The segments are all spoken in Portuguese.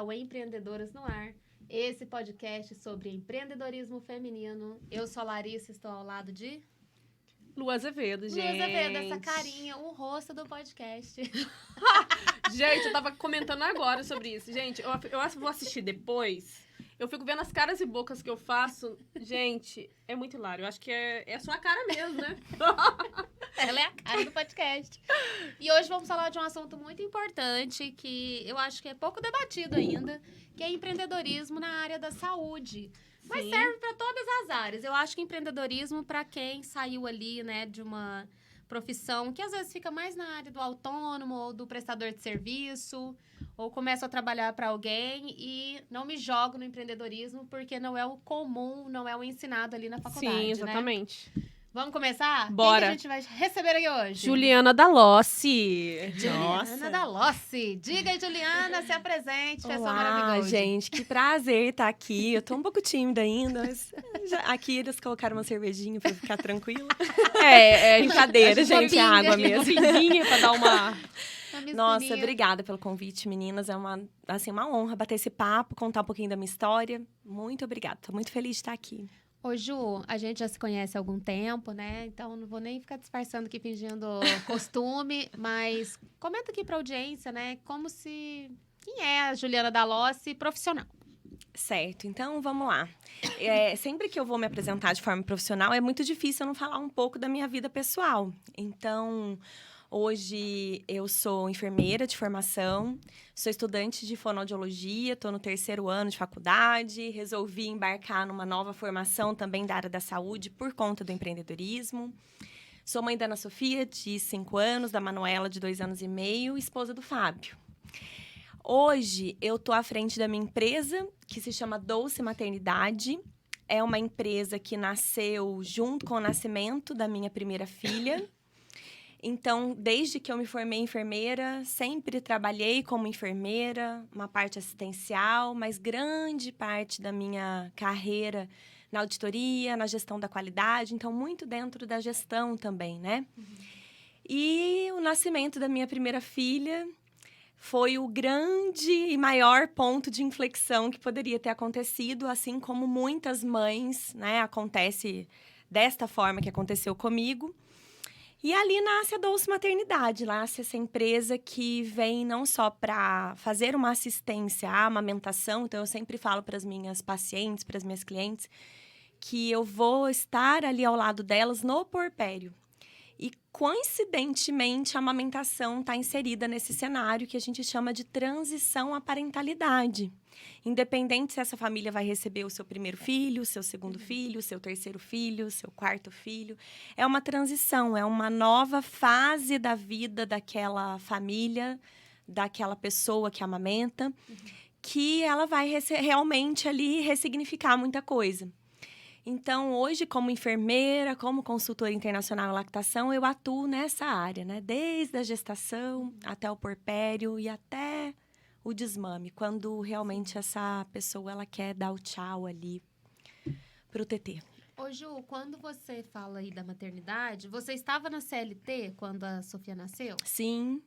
ao Empreendedoras no Ar, esse podcast sobre empreendedorismo feminino. Eu sou a Larissa, estou ao lado de... Lu Azevedo, gente. Lu Azevedo, essa carinha, o rosto do podcast. Gente, eu tava comentando agora sobre isso. Gente, eu vou assistir depois. Eu fico vendo as caras e bocas que eu faço. Gente, é muito hilário. Eu acho que é a sua cara mesmo, né? Ela é a cara do podcast. E hoje vamos falar de um assunto muito importante que eu acho que é pouco debatido ainda, que é empreendedorismo na área da saúde. Mas Sim. serve para todas as áreas. Eu acho que empreendedorismo para quem saiu ali, né, de uma profissão que às vezes fica mais na área do autônomo ou do prestador de serviço, ou começa a trabalhar para alguém e não me jogo no empreendedorismo porque não é o comum, não é o ensinado ali na faculdade, Sim, exatamente. né? Vamos começar? Bora. Quem que a gente vai receber aqui hoje? Juliana Dalossi. Juliana Dalossi. Diga aí, Juliana, se apresente, pessoa Olá, maravilhosa. gente, que prazer estar aqui. Eu tô um pouco tímida ainda, mas aqui eles colocaram uma cervejinha pra eu ficar tranquila. É Brincadeira, gente, é bobinha, água mesmo. Vinha pra dar uma... Nossa, obrigada pelo convite, meninas. É uma honra bater esse papo, contar um pouquinho da minha história. Muito obrigada, tô muito feliz de estar aqui. Ô, Ju, a gente já se conhece há algum tempo, né? Então, não vou nem ficar disfarçando aqui, fingindo costume. Mas comenta aqui pra audiência, né? Quem é a Juliana Dalossi profissional? Certo, então vamos lá. Sempre que eu vou me apresentar de forma profissional, é muito difícil eu não falar um pouco da minha vida pessoal. Então, hoje eu sou enfermeira de formação, sou estudante de fonoaudiologia, estou no 3º ano de faculdade, resolvi embarcar numa nova formação também da área da saúde por conta do empreendedorismo. Sou mãe da Ana Sofia, de 5 anos, da Manuela, de 2 anos e meio, esposa do Fábio. Hoje, eu estou à frente da minha empresa, que se chama Doce Maternidade. É uma empresa que nasceu junto com o nascimento da minha primeira filha. Então, desde que eu me formei enfermeira, sempre trabalhei como enfermeira, uma parte assistencial, mas grande parte da minha carreira na auditoria, na gestão da qualidade. Então, muito dentro da gestão também, né? E o nascimento da minha primeira filha foi o grande e maior ponto de inflexão que poderia ter acontecido, assim como muitas mães, né? Acontece desta forma que aconteceu comigo. E ali nasce a Doce Maternidade, nasce essa empresa que vem não só para fazer uma assistência à amamentação, então eu sempre falo para as minhas pacientes, para as minhas clientes, que eu vou estar ali ao lado delas no puerpério. E, coincidentemente, a amamentação está inserida nesse cenário que a gente chama de transição à parentalidade. Independente se essa família vai receber o seu primeiro filho, o seu segundo filho, o seu 3º filho, o seu 4º filho. É uma transição, é uma nova fase da vida daquela família, daquela pessoa que amamenta, que ela vai realmente ali ressignificar muita coisa. Então, hoje, como enfermeira, como consultora internacional em lactação, eu atuo nessa área, né? Desde a gestação até o puerpério e até o desmame, quando realmente essa pessoa ela quer dar o tchau ali pro TT. Ô, Ju, quando você fala aí da maternidade, você estava na CLT quando a Sofia nasceu? Sim.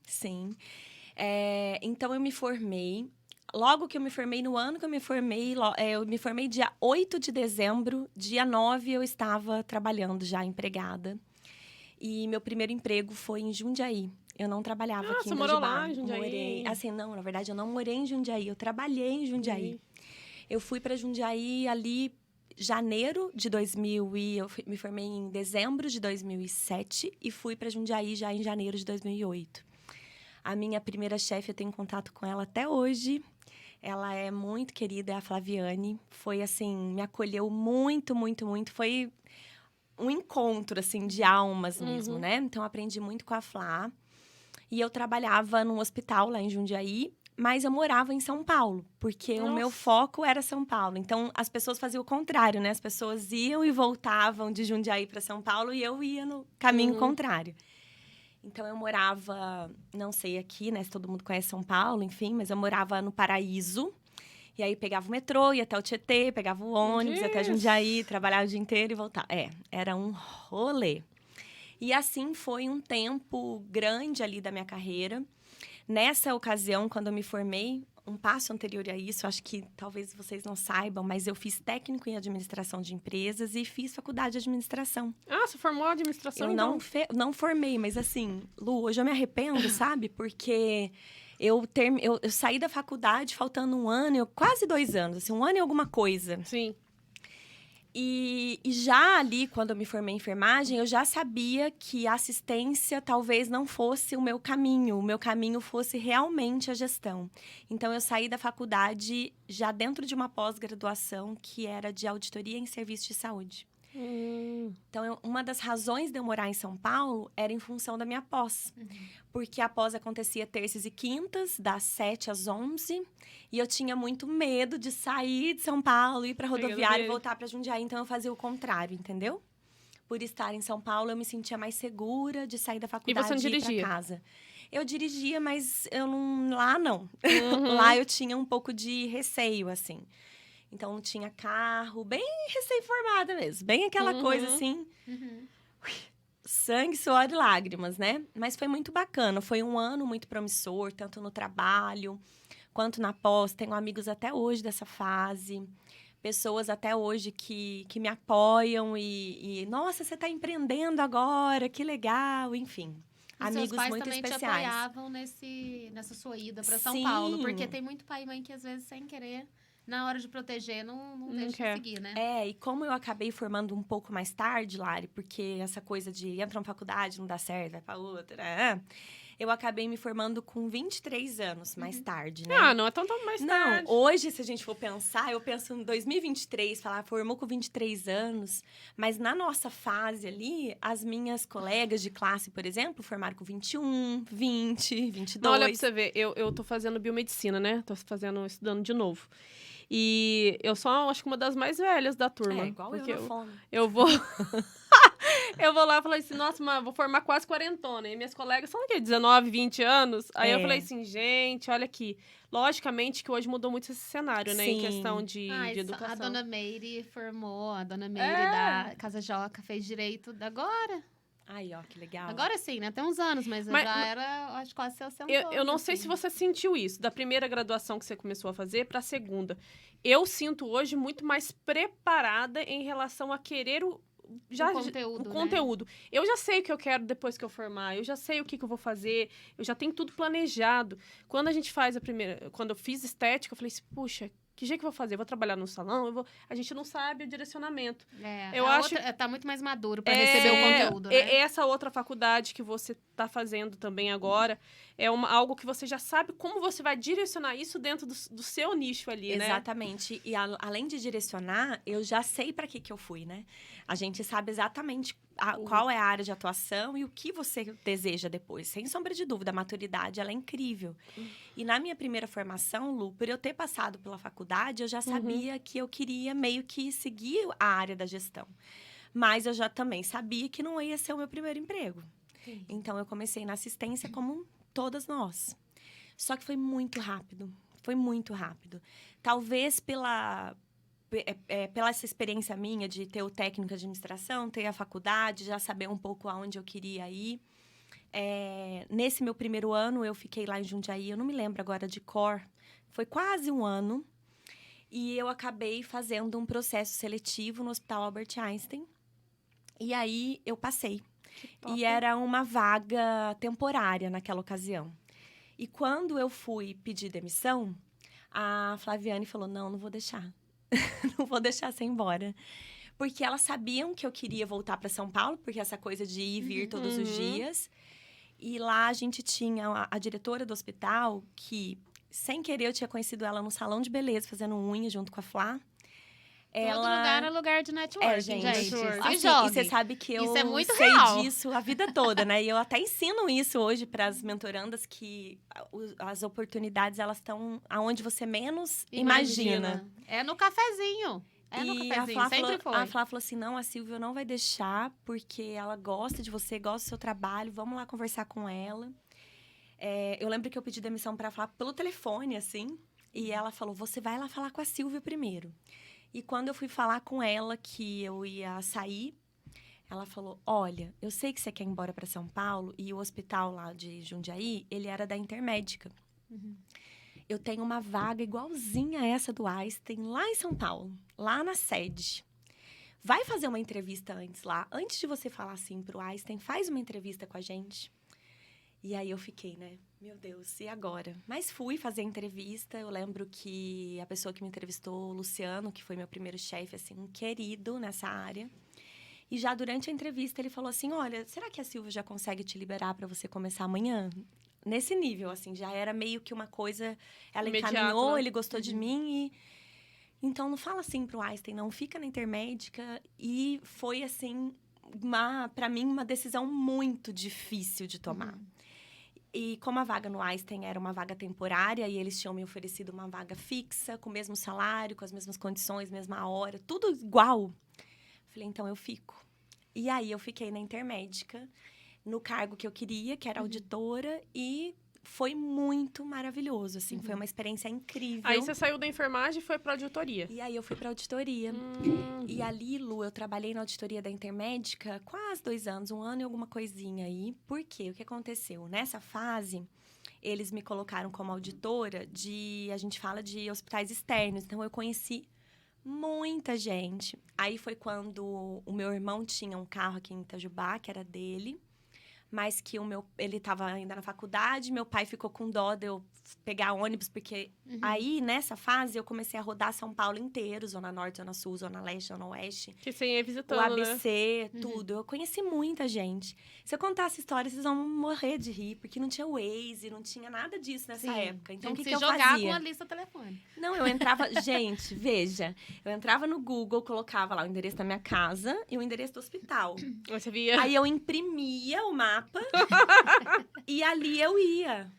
Então, eu me formei. Logo que eu me formei, no ano que eu me formei dia 8 de dezembro, dia 9 eu estava trabalhando já, empregada. E meu primeiro emprego foi em Jundiaí. Eu não trabalhava aqui em você morou Itajubá. lá em Jundiaí? Não, na verdade, eu não morei em Jundiaí, eu trabalhei em Jundiaí. Eu fui para Jundiaí ali janeiro de 2000 me formei em dezembro de 2007 e fui para Jundiaí já em janeiro de 2008. A minha primeira chefe, eu tenho contato com ela até hoje. Ela é muito querida, é a Flaviane. Foi assim, me acolheu muito, muito, muito. Foi um encontro, assim, de almas mesmo, né? Então, aprendi muito com a Flá. E eu trabalhava num hospital lá em Jundiaí, mas eu morava em São Paulo, porque o meu foco era São Paulo. Então, as pessoas faziam o contrário, né? As pessoas iam e voltavam de Jundiaí para São Paulo e eu ia no caminho contrário. Então, eu morava, não sei aqui, né? Se todo mundo conhece São Paulo, enfim, mas eu morava no Paraíso. E aí, pegava o metrô, ia até o Tietê, pegava o ônibus, ia até Jundiaí, trabalhava o dia inteiro e voltava. Era um rolê. E assim foi um tempo grande ali da minha carreira. Nessa ocasião, quando eu me formei, um passo anterior a isso, acho que talvez vocês não saibam, mas eu fiz técnico em administração de empresas e fiz faculdade de administração. Ah, você formou administração, Eu então? não formei, mas assim, Lu, hoje eu me arrependo, sabe? Porque eu saí da faculdade faltando um ano, quase 2 anos, assim, 1 ano e alguma coisa. Sim. E já ali, quando eu me formei em enfermagem, eu já sabia que a assistência talvez não fosse o meu caminho fosse realmente a gestão. Então, eu saí da faculdade já dentro de uma pós-graduação que era de auditoria em serviço de saúde. Então, uma das razões de eu morar em São Paulo era em função da minha pós. Porque a pós acontecia terças e quintas, das 7 às 11. E eu tinha muito medo de sair de São Paulo, ir para rodoviária e voltar para Jundiaí. Então, eu fazia o contrário, entendeu? Por estar em São Paulo, eu me sentia mais segura de sair da faculdade E você não e ir dirigia? para casa. Eu dirigia, mas eu não... Lá, não. Lá, eu tinha um pouco de receio, assim. Então, não tinha carro, bem recém-formada mesmo. Bem aquela coisa, assim... Sangue, suor e lágrimas, né? Mas foi muito bacana. Foi um ano muito promissor, tanto no trabalho quanto na pós. Tenho amigos até hoje dessa fase. Pessoas até hoje que me apoiam e nossa, você está empreendendo agora, que legal, enfim. E amigos seus pais muito também especiais. te apoiavam nessa sua ida para São Sim. Paulo. Porque tem muito pai e mãe que, às vezes, sem querer, na hora de proteger, não deixa de quer. seguir, né? E como eu acabei formando um pouco mais tarde, Lari, porque essa coisa de entra numa faculdade, não dá certo, vai pra outra, eu acabei me formando com 23 anos mais tarde, né? Ah, não é tão mais tarde. Não, hoje, se a gente for pensar, eu penso em 2023, falar, formou com 23 anos, mas na nossa fase ali, as minhas colegas de classe, por exemplo, formaram com 21, 20, 22. Não, olha pra você ver, eu tô fazendo biomedicina, né? Tô estudando de novo. E eu sou, acho que uma das mais velhas da turma. Igual porque eu na fome. eu vou... eu vou lá e falei assim, nossa, mas vou formar quase 40. E minhas colegas são o quê? 19, 20 anos? Aí eu falei assim, gente, olha aqui. Logicamente que hoje mudou muito esse cenário, né? Em Sim. questão de educação. A dona Meire formou, a dona Meire da Casa Joca fez direito agora. Aí, ó, que legal. Agora sim, né? Tem uns anos, mas eu já era, acho, quase seu centro. Eu não sei se você sentiu isso, da primeira graduação que você começou a fazer para a segunda. Eu sinto hoje muito mais preparada em relação a querer o conteúdo. Eu já sei o que eu quero depois que eu formar, eu já sei o que eu vou fazer, eu já tenho tudo planejado. Quando a gente faz quando eu fiz estética, eu falei assim, puxa, que jeito que eu vou fazer? Eu vou trabalhar no salão? A gente não sabe o direcionamento. Eu acho tá muito mais maduro para receber o conteúdo, né? Essa outra faculdade que você tá fazendo também agora é algo que você já sabe como você vai direcionar isso dentro do seu nicho ali, né? Exatamente. E além de direcionar, eu já sei para que eu fui, né? A gente sabe exatamente qual é a área de atuação e o que você deseja depois. Sem sombra de dúvida, a maturidade, ela é incrível. E na minha primeira formação, Lu, por eu ter passado pela faculdade, eu já sabia que eu queria meio que seguir a área da gestão. Mas eu já também sabia que não ia ser o meu primeiro emprego. Sim. Então, eu comecei na assistência como todas nós. Só que foi muito rápido. Foi muito rápido. Talvez pela essa experiência minha de ter o técnico de administração, ter a faculdade, já saber um pouco aonde eu queria ir. Nesse meu primeiro ano, eu fiquei lá em Jundiaí, eu não me lembro agora de cor, foi quase 1 ano. E eu acabei fazendo um processo seletivo no Hospital Albert Einstein. E aí, eu passei. E era uma vaga temporária naquela ocasião. E quando eu fui pedir demissão, a Flaviane falou, não vou deixar. Não vou deixar você ir embora. Porque elas sabiam que eu queria voltar para São Paulo, porque essa coisa de ir e vir todos os dias. E lá a gente tinha a diretora do hospital, que, sem querer, eu tinha conhecido ela no salão de beleza, fazendo unha junto com a Flá. Todo lugar é lugar de networking, gente. Assim, e você sabe que eu isso é muito sei real. disso a vida toda, né? E eu até ensino isso hoje para as mentorandas, que as oportunidades, elas estão aonde você menos imagina. É no cafezinho. Sempre foi. A Flá falou assim, não, a Silvia não vai deixar, porque ela gosta de você, gosta do seu trabalho, vamos lá conversar com ela. Eu lembro que eu pedi demissão para falar pelo telefone, assim, e ela falou, você vai lá falar com a Silvia primeiro. E quando eu fui falar com ela que eu ia sair, ela falou, olha, eu sei que você quer ir embora para São Paulo, e o hospital lá de Jundiaí, ele era da Intermédica. eu tenho uma vaga igualzinha a essa do Einstein, lá em São Paulo, lá na sede. Vai fazer uma entrevista antes lá. Antes de você falar assim pro Einstein, faz uma entrevista com a gente. E aí eu fiquei, né? Meu Deus, e agora? Mas fui fazer a entrevista. Eu lembro que a pessoa que me entrevistou, o Luciano, que foi meu primeiro chefe, assim, um querido nessa área. E já durante a entrevista ele falou assim, olha, será que a Silvia já consegue te liberar para você começar amanhã? Nesse nível, assim, já era meio que uma coisa... Ela Imediato, encaminhou, né? ele gostou de mim e... Então, não fala assim pro Einstein, não. Fica na Intermédica. E foi, assim, para mim, uma decisão muito difícil de tomar. E como a vaga no Einstein era uma vaga temporária e eles tinham me oferecido uma vaga fixa, com o mesmo salário, com as mesmas condições, mesma hora, tudo igual. Falei, então eu fico. E aí eu fiquei na Intermédica, no cargo que eu queria, que era auditora, e foi muito maravilhoso, assim. Foi uma experiência incrível. Aí você saiu da enfermagem e foi pra auditoria. E aí eu fui pra auditoria. E ali, Lu, eu trabalhei na auditoria da Intermédica quase 2 anos, 1 ano e alguma coisinha aí. Por quê? O que aconteceu? Nessa fase, eles me colocaram como auditora a gente fala de hospitais externos. Então, eu conheci muita gente. Aí foi quando o meu irmão tinha um carro aqui em Itajubá, que era dele. Mas que ele estava ainda na faculdade, meu pai ficou com dó de eu pegar ônibus, porque aí, nessa fase, eu comecei a rodar São Paulo inteiro, Zona Norte, Zona Sul, Zona Leste, Zona Oeste. Que você ia visitando, O ABC, tudo. Eu conheci muita gente. Se eu contar essa história, vocês vão morrer de rir, porque não tinha Waze, não tinha nada disso nessa época. Então, o que eu jogar fazia? com a lista telefone. Não, eu entrava... Gente, veja. Eu entrava no Google, colocava lá o endereço da minha casa e o endereço do hospital. Aí você via... Aí eu imprimia o mapa e ali eu ia.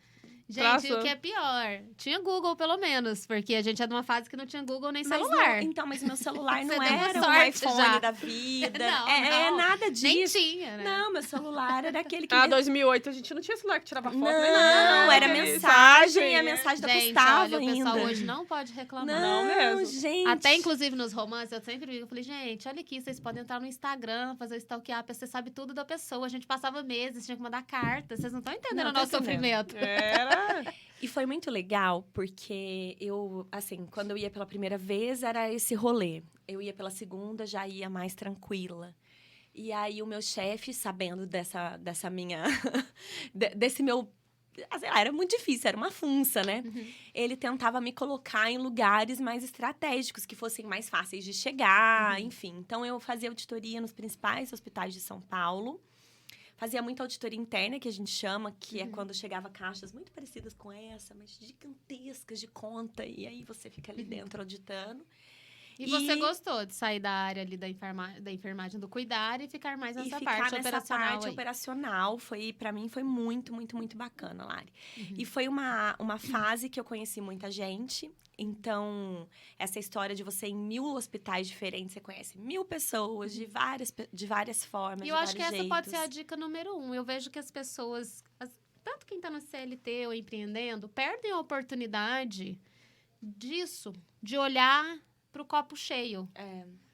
Gente, e o que é pior? Tinha Google, pelo menos, porque a gente é de uma fase que não tinha Google nem celular. Mas meu celular não Você deu era um sorte iPhone já. da vida. Não, é não. nada Nem disso. tinha, né? Não, meu celular era aquele que... 2008 a gente não tinha celular que tirava foto, nem Não, nada. era Aquele mensagem, e a mensagem Gente, custava olha, o pessoal ainda. hoje não pode reclamar. Não mesmo. gente. Até, inclusive, nos romances, eu sempre digo, eu falei, gente, olha aqui, vocês podem entrar no Instagram, fazer o stalkear, você sabe tudo da pessoa. A gente passava meses, tinha que mandar carta. Vocês não estão entendendo Não, o tô nosso entendendo. sofrimento. Era... E foi muito legal, porque eu, assim, quando eu ia pela primeira vez, era esse rolê. Eu ia pela segunda, já ia mais tranquila. E aí, o meu chefe, sabendo dessa minha... desse meu... Sei lá, era muito difícil, era uma funça, né? Ele tentava me colocar em lugares mais estratégicos, que fossem mais fáceis de chegar, enfim. Então, eu fazia auditoria nos principais hospitais de São Paulo. Fazia muita auditoria interna, que a gente chama, que é quando chegava caixas muito parecidas com essa, mas gigantescas de conta. E aí, você fica ali dentro auditando. E você gostou de sair da área ali da enfermagem do cuidar e ficar mais nessa ficar parte nessa operacional parte aí. operacional, para mim, foi muito, muito, muito bacana, Lari. E foi uma fase que eu conheci muita gente. Então, essa história de você ir em 1000 hospitais diferentes, você conhece 1000 pessoas de várias formas, E de eu acho que vários essa pode ser a jeitos. dica número 1. Eu vejo que as pessoas, tanto quem tá no CLT ou empreendendo, perdem a oportunidade disso, de olhar pro copo cheio.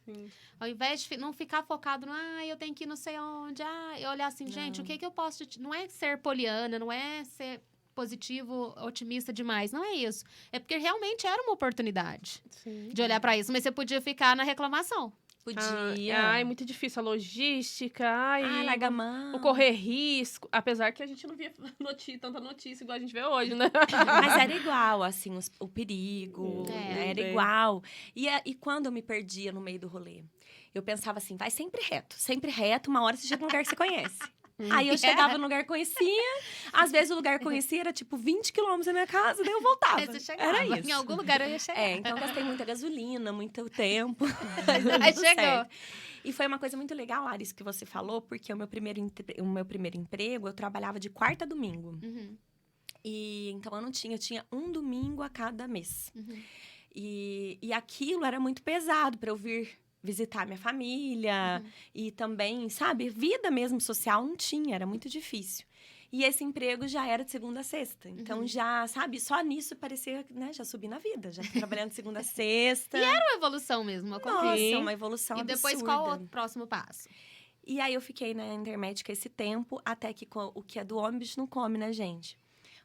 Sim. Ao invés de não ficar focado no, eu tenho que ir não sei onde, eu olhar assim, gente, o que eu posso... Não é ser poliana, não é ser positivo, otimista demais, não é isso. É porque realmente era uma oportunidade Sim. de olhar pra isso, mas você podia ficar na reclamação. Podia. Ai, muito difícil a logística. Ai, larga a mão. o correr risco. Apesar que a gente não via tanta notícia igual a gente vê hoje, né? Mas era igual, assim, o perigo. Era igual. E quando eu me perdia no meio do rolê? Eu pensava assim, vai sempre reto. Uma hora você chega num lugar que você conhece. Aí eu chegava no lugar que conhecia. Às vezes o lugar que conhecia era tipo 20 quilômetros da minha casa, daí eu voltava. Aí você chegava. Era isso. Em algum lugar eu ia chegar. Então eu gastei muita gasolina, muito tempo. Aí chegou. Certo. E foi uma coisa muito legal, Lara, isso que você falou, porque o meu primeiro emprego, eu trabalhava de quarta a domingo. E então eu tinha um domingo a cada mês. E aquilo era muito pesado para eu vir visitar minha família e também, sabe, vida mesmo social não tinha, era muito difícil. E esse emprego já era de segunda a sexta. Então, já, sabe, só nisso parecia, né, já subi na vida. Já tô trabalhando de segunda a sexta. E era uma evolução mesmo, Nossa, uma evolução E depois, absurda. qual o próximo passo? E aí, eu fiquei na Intermédica esse tempo, até que o que é do homem, bicho não come, né, gente?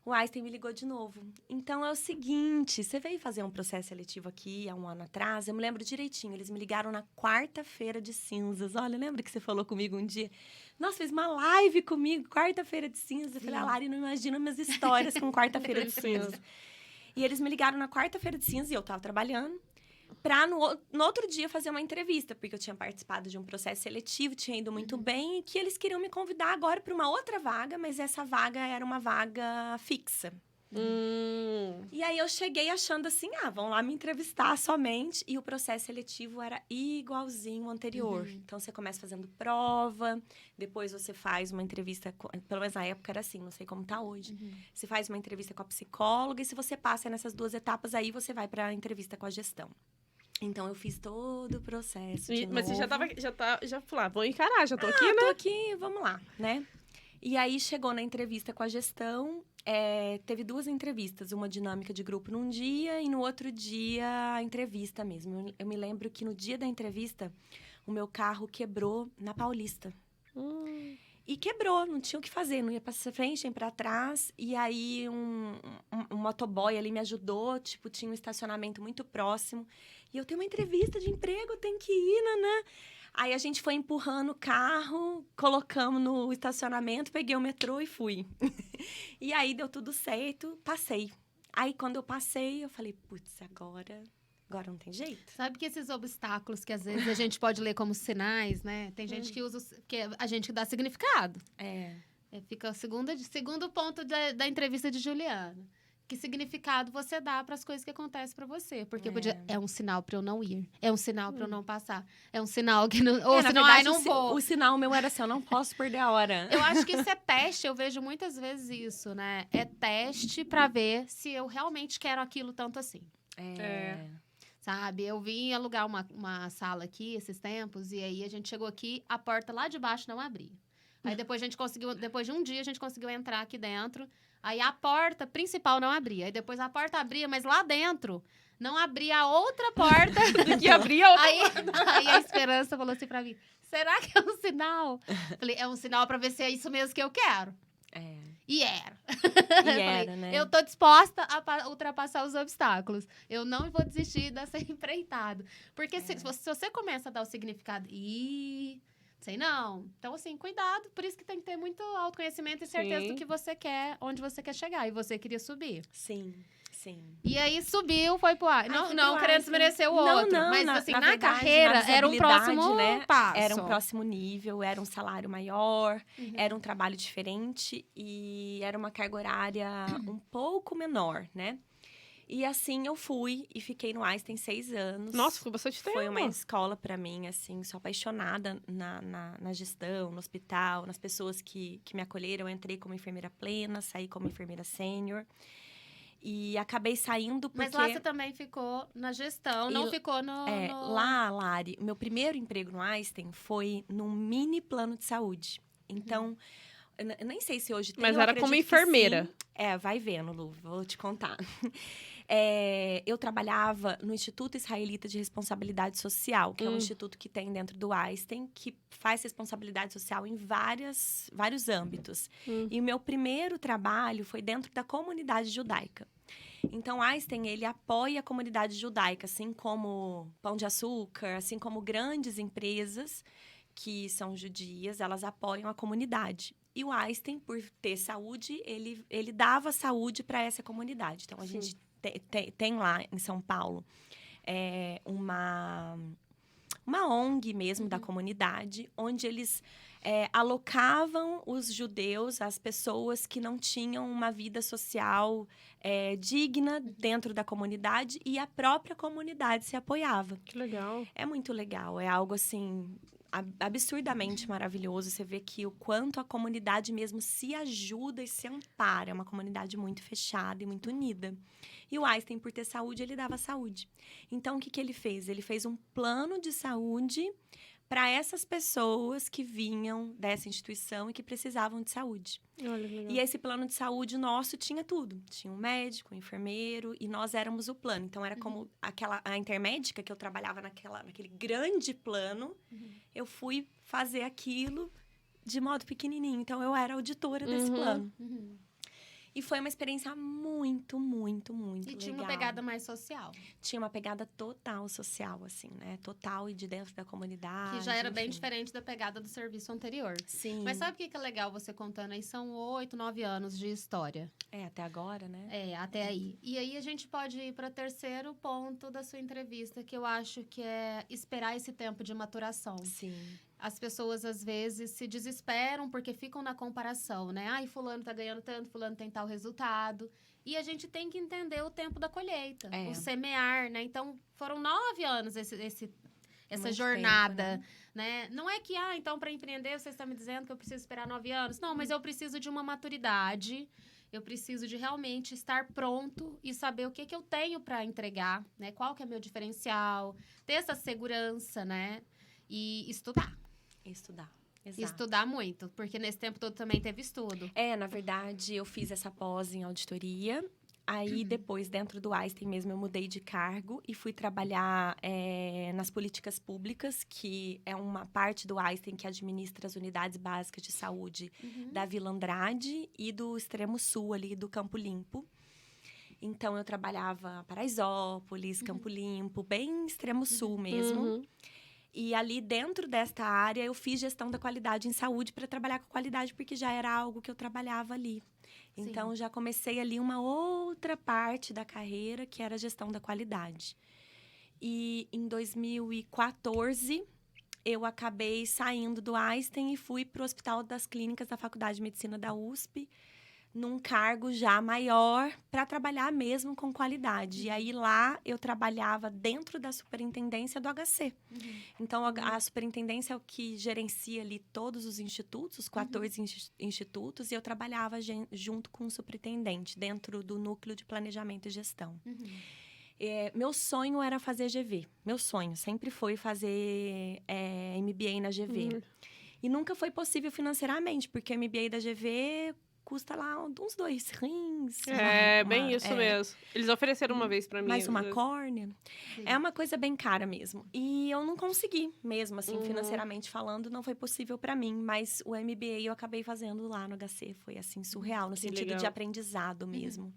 o Einstein me ligou de novo. Então, é o seguinte, você veio fazer um processo seletivo aqui há um ano atrás, eu me lembro direitinho, eles me ligaram na quarta-feira de cinzas. Olha, lembra que você falou comigo um dia? Nossa, fez uma live comigo, quarta-feira de cinzas. Eu falei, a Lari não imagina minhas histórias com quarta-feira de cinzas. E eles me ligaram na quarta-feira de cinzas e eu tava trabalhando. Pra no outro dia fazer uma entrevista, porque eu tinha participado de um processo seletivo, tinha ido muito bem, e que eles queriam me convidar agora para uma outra vaga, mas essa vaga era uma vaga fixa. E aí eu cheguei achando assim, vão lá me entrevistar somente, e o processo seletivo era igualzinho ao anterior. Então você começa fazendo prova, depois você faz uma entrevista, pelo menos na época era assim, não sei como tá hoje. Você faz uma entrevista com a psicóloga, e se você passa nessas 2 etapas, aí você vai para a entrevista com a gestão. Então, eu fiz todo o processo de Mas novo. você já falou, vou encarar, já tô aqui, né? Tô aqui, vamos lá, né? E aí, chegou na entrevista com a gestão, teve 2 entrevistas. Uma dinâmica de grupo num dia e no outro dia, a entrevista mesmo. Eu me lembro que no dia da entrevista, o meu carro quebrou na Paulista. E quebrou, não tinha o que fazer, não ia pra frente, nem pra trás. E aí, um motoboy ali me ajudou, tipo, tinha um estacionamento muito próximo. E eu tenho uma entrevista de emprego, eu tenho que ir, né? Aí a gente foi empurrando o carro, colocamos no estacionamento, peguei o metrô e fui. E aí deu tudo certo, passei. Aí quando eu passei, eu falei, putz, agora não tem jeito. Sabe que esses obstáculos que às vezes a gente pode ler como sinais, né? Tem gente que usa, que a gente dá significado. Fica o segundo ponto da entrevista de Juliana. Que significado você dá para as coisas que acontecem para você? Porque é um sinal para eu não ir, é um sinal para eu não passar, é um sinal que não, ou senão, verdade, não vou. O sinal meu era assim, eu não posso perder a hora. Eu acho que isso é teste, eu vejo muitas vezes isso, né? É teste para ver se eu realmente quero aquilo tanto assim. Sabe? Eu vim alugar uma sala aqui esses tempos, e aí a gente chegou aqui, a porta lá de baixo não abria. Aí depois de um dia, a gente conseguiu entrar aqui dentro. Aí a porta principal não abria. Aí depois a porta abria, mas lá dentro não abria a outra porta. Que abria a outra aí a Esperança falou assim pra mim, será que é um sinal? Falei, é um sinal pra ver se é isso mesmo que eu quero. E era. Falei, né? Eu tô disposta a ultrapassar os obstáculos. Eu não vou desistir dessa empreitada. Porque se você começa a dar o significado... Sei não. Então, assim, cuidado. Por isso que tem que ter muito autoconhecimento e certeza do que você quer, onde você quer chegar. E você queria subir. Sim. E aí, subiu, foi pro ar. Não querendo desmerecer o não, outro. Não, mas, assim, na verdade, carreira, era um próximo passo. Era um próximo nível, era um salário maior, era um trabalho diferente e era uma carga horária um pouco menor, né? E assim eu fui e fiquei no Einstein 6 anos. Nossa, foi bastante tempo. Foi uma escola pra mim, assim, sou apaixonada na gestão, no hospital, nas pessoas que me acolheram. Eu entrei como enfermeira plena, saí como enfermeira sênior. E acabei saindo porque... Mas lá você também ficou na gestão, não ficou no... Lá, Lari, meu primeiro emprego no Einstein foi num mini plano de saúde. Então... Eu nem sei se hoje tem. Mas era como enfermeira. Vai vendo, Lu, vou te contar. Eu trabalhava no Instituto Israelita de Responsabilidade Social, que é um instituto que tem dentro do Einstein, que faz responsabilidade social em vários âmbitos. E o meu primeiro trabalho foi dentro da comunidade judaica. Então, o Einstein, ele apoia a comunidade judaica, assim como Pão de Açúcar, assim como grandes empresas que são judias, elas apoiam a comunidade. E o Einstein, por ter saúde, ele dava saúde para essa comunidade. Então, a gente tem lá em São Paulo uma ONG mesmo da comunidade, onde eles alocavam os judeus, as pessoas que não tinham uma vida social digna dentro da comunidade, e a própria comunidade se apoiava. Que legal. É muito legal, é algo assim... absurdamente maravilhoso. Você vê que o quanto a comunidade mesmo se ajuda e se ampara. É uma comunidade muito fechada e muito unida. E o Einstein, por ter saúde, ele dava saúde. Então, o que ele fez? Ele fez um plano de saúde para essas pessoas que vinham dessa instituição e que precisavam de saúde. Olha, legal. E esse plano de saúde nosso tinha tudo. Tinha um médico, um enfermeiro, e nós éramos o plano. Então, era como a intermédica que eu trabalhava naquele grande plano. Eu fui fazer aquilo de modo pequenininho. Então, eu era auditora desse plano. E foi uma experiência muito, muito, muito legal. E tinha uma pegada mais social. Tinha uma pegada total social, assim, né? Total e de dentro da comunidade. Que já era bem enfim. diferente da pegada do serviço anterior. Sim. Mas sabe o que é legal você contando aí? São 8, 9 anos de história. Até agora, né? Até aí. E aí a gente pode ir para o terceiro ponto da sua entrevista, que eu acho que é esperar esse tempo de maturação. Sim. As pessoas, às vezes, se desesperam porque ficam na comparação, né? Ai, fulano tá ganhando tanto, fulano tem tal resultado. E a gente tem que entender o tempo da colheita, o semear, né? Então, foram 9 anos essa Muito jornada, tempo, né? Não é que, então, para empreender, você está me dizendo que eu preciso esperar 9 anos. Não, mas eu preciso de uma maturidade. Eu preciso de realmente estar pronto e saber o que eu tenho para entregar, né? Qual que é meu diferencial, ter essa segurança, né? E estudar. Estudar. Exato. Estudar muito, porque nesse tempo todo também teve estudo. Na verdade, eu fiz essa pós em auditoria. Aí, depois, dentro do Einstein mesmo, eu mudei de cargo e fui trabalhar nas políticas públicas, que é uma parte do Einstein que administra as unidades básicas de saúde da Vila Andrade e do extremo sul ali, do Campo Limpo. Então, eu trabalhava Paraisópolis, Campo Limpo, bem extremo sul mesmo. E ali, dentro desta área, eu fiz gestão da qualidade em saúde para trabalhar com qualidade, porque já era algo que eu trabalhava ali. Então, já comecei ali uma outra parte da carreira, que era a gestão da qualidade. E em 2014, eu acabei saindo do Einstein e fui para o Hospital das Clínicas da Faculdade de Medicina da USP, num cargo já maior, para trabalhar mesmo com qualidade. E aí, lá, eu trabalhava dentro da superintendência do HC. Então, a superintendência é o que gerencia ali todos os institutos, os 14 institutos, e eu trabalhava junto com o superintendente, dentro do núcleo de planejamento e gestão. Meu sonho era fazer GV. Meu sonho sempre foi fazer MBA na GV. E nunca foi possível financeiramente, porque o MBA da GV custa lá uns 2 rins. Bem isso mesmo. Eles ofereceram uma vez pra mim. Mais uma córnea. É uma coisa bem cara mesmo. E eu não consegui mesmo, assim, financeiramente falando, não foi possível pra mim. Mas o MBA eu acabei fazendo lá no HC. Foi, assim, surreal, no sentido de aprendizado mesmo.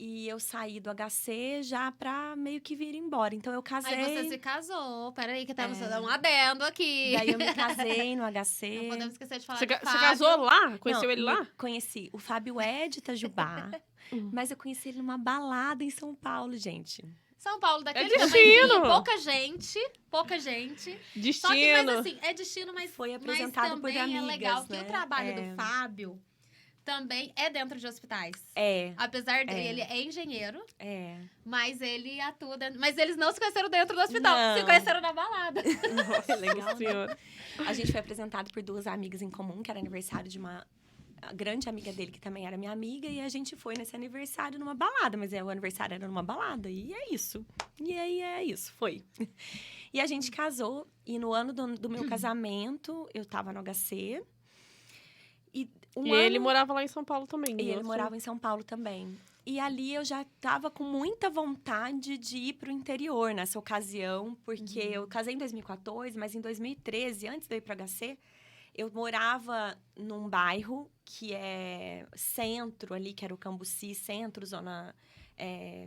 E eu saí do HC já pra meio que vir embora. Então, eu casei... Aí você se casou. Peraí, que temos um adendo aqui. Daí eu me casei no HC. Não podemos esquecer de falar Você de Fábio. casou lá? Conheceu ele lá? Conheci o Fábio de Itajubá. Mas eu conheci ele numa balada em São Paulo, gente. São Paulo, daquele destino. tamanhozinho, pouca gente. Destino. Só que, mas assim, é destino, mas foi apresentado mas também por amigas, é legal, né? que o trabalho do Fábio também é dentro de hospitais. Apesar de ele é engenheiro, mas ele atua dentro... Mas eles não se conheceram dentro do hospital, se conheceram na balada. Nossa, legal, senhora. A gente foi apresentado por 2 amigas em comum, que era aniversário de uma grande amiga dele, que também era minha amiga, e a gente foi nesse aniversário numa balada, mas o aniversário era numa balada, e é isso. E aí é isso, foi. E a gente casou, e no ano do meu casamento, eu tava no HC, ele morava lá em São Paulo também. E ele morava em São Paulo também. E ali eu já estava com muita vontade de ir para o interior nessa ocasião, porque eu casei em 2014, mas em 2013, antes de eu ir para HC, eu morava num bairro que é centro ali, que era o Cambuci, centro, zona...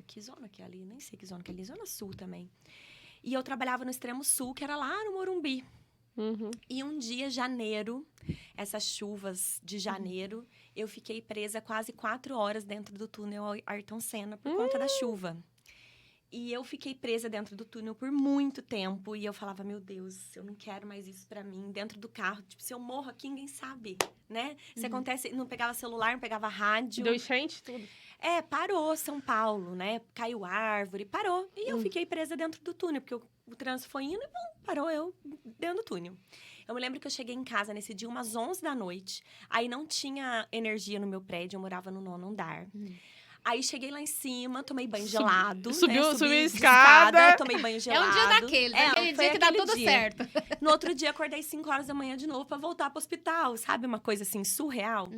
que zona que é ali? Nem sei que zona que é ali, zona sul também. E eu trabalhava no extremo sul, que era lá no Morumbi. E um dia, janeiro, essas chuvas de janeiro, eu fiquei presa quase 4 horas dentro do túnel Ayrton Senna por conta da chuva. E eu fiquei presa dentro do túnel por muito tempo. E eu falava, meu Deus, eu não quero mais isso pra mim. Dentro do carro, tipo, se eu morro aqui, ninguém sabe, né? Se acontece, não pegava celular, não pegava rádio. Deu enchente, tudo. Parou São Paulo, né? Caiu árvore, parou. E eu fiquei presa dentro do túnel, porque o trânsito foi indo e parou eu dentro do túnel. Eu me lembro que eu cheguei em casa nesse dia umas 11 da noite. Aí não tinha energia no meu prédio, eu morava no 9º andar. Aí cheguei lá em cima, tomei banho gelado. Subiu né? a escada. Tomei banho gelado. É um dia daquele, aquele dia que dá tudo certo. No outro dia, acordei 5 horas da manhã de novo pra voltar pro hospital, sabe? Uma coisa assim, surreal.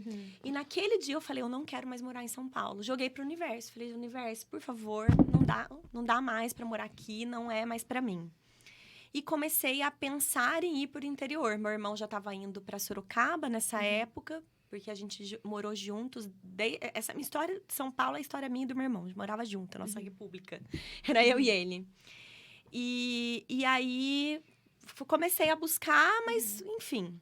E naquele dia eu falei, eu não quero mais morar em São Paulo. Joguei pro universo. Falei, universo, por favor, não dá mais pra morar aqui, não é mais pra mim. E comecei a pensar em ir pro interior. Meu irmão já tava indo pra Sorocaba nessa época, porque a gente morou juntos. Essa minha história de São Paulo é a história minha e do meu irmão. A gente morava junto, a nossa república. Era eu e ele. E aí, comecei a buscar, mas, enfim...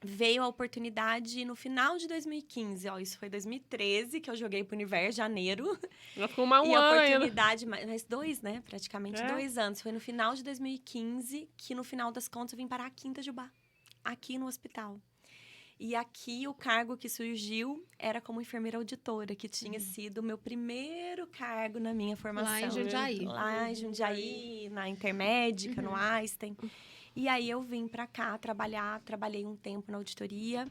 Veio a oportunidade no final de 2015. Ó, isso foi 2013 que eu joguei pro Universo, janeiro. Ela ficou um E a ano ainda. oportunidade, mas 2, né? Praticamente 2 anos. Foi no final de 2015 que, no final das contas, eu vim parar a Quinta Jubá, aqui no hospital. E aqui, o cargo que surgiu era como enfermeira auditora, que tinha sido o meu primeiro cargo na minha formação. Lá em Jundiaí. Lá em Jundiaí, na Intermédica, no Einstein. E aí, eu vim pra cá trabalhei um tempo na auditoria.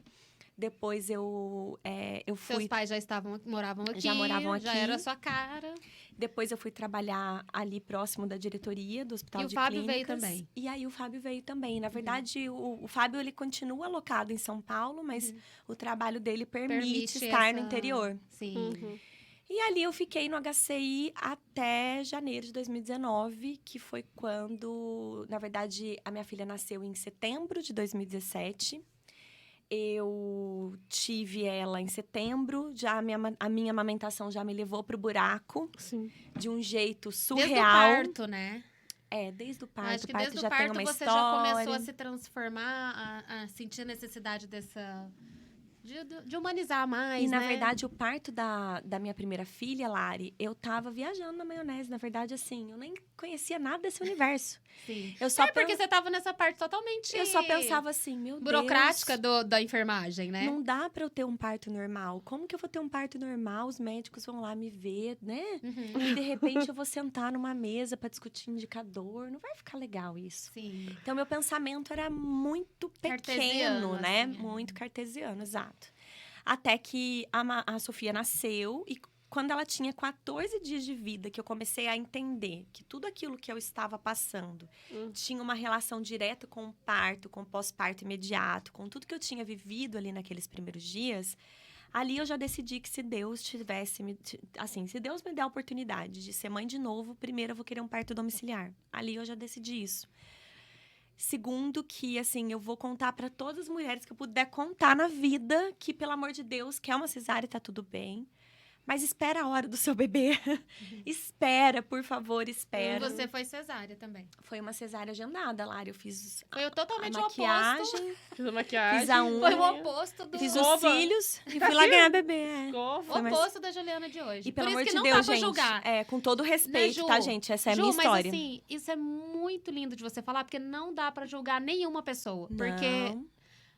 Depois, eu fui... Seus pais moravam aqui. Já moravam aqui. Já era a sua cara. Depois eu fui trabalhar ali próximo da diretoria do Hospital de E o Fábio Clínicas. veio também. E aí o Fábio veio também. Na verdade, o Fábio ele continua alocado em São Paulo, mas o trabalho dele permite estar no interior. Sim. E ali eu fiquei no HCI até janeiro de 2019, que foi quando, na verdade, a minha filha nasceu em setembro de 2017. Eu tive ela em setembro, já a minha amamentação já me levou pro buraco. Sim. De um jeito surreal. Desde o parto, né? Desde o parto. Acho que o parto desde já o parto tem uma você história. já começou a se transformar, a sentir a necessidade dessa... De humanizar mais, E, né? na verdade, o parto da minha primeira filha, Lari, eu tava viajando na maionese. Na verdade, assim, eu nem conhecia nada desse universo. Sim. Eu só Porque você tava nessa parte totalmente... Eu só pensava assim, meu burocrática Deus, da enfermagem, né? não dá pra eu ter um parto normal. Como que eu vou ter um parto normal? Os médicos vão lá me ver, né? E, de repente, eu vou sentar numa mesa pra discutir indicador. Não vai ficar legal isso. Sim. Então, meu pensamento era muito pequeno, Cartesiano, né? assim, Muito cartesiano, exato. Até que a Sofia nasceu e quando ela tinha 14 dias de vida, que eu comecei a entender que tudo aquilo que eu estava passando tinha uma relação direta com o parto, com o pós-parto imediato, com tudo que eu tinha vivido ali naqueles primeiros dias, ali eu já decidi que se Deus se Deus me der a oportunidade de ser mãe de novo, primeiro eu vou querer um parto domiciliar. Ali eu já decidi isso. Segundo, que, assim, eu vou contar para todas as mulheres que eu puder contar na vida que, pelo amor de Deus, quer uma cesárea, tá tudo bem. Mas espera a hora do seu bebê. Espera, por favor, espera. E você foi cesárea também. Foi uma cesárea agendada, Lara. Eu fiz Foi totalmente a o oposto. maquiagem, Fiz a maquiagem. fiz a unha, Foi o oposto do... fiz Escova. os cílios e fui lá ganhar bebê. Escova. Foi mais- oposto da Juliana de hoje. E pelo Por amor isso que de não Deus, dá pra gente, julgar. com todo respeito, Ju? tá, gente? Essa é a Ju, minha história. mas assim, isso é muito lindo de você falar, porque não dá pra julgar nenhuma pessoa. Porque Não.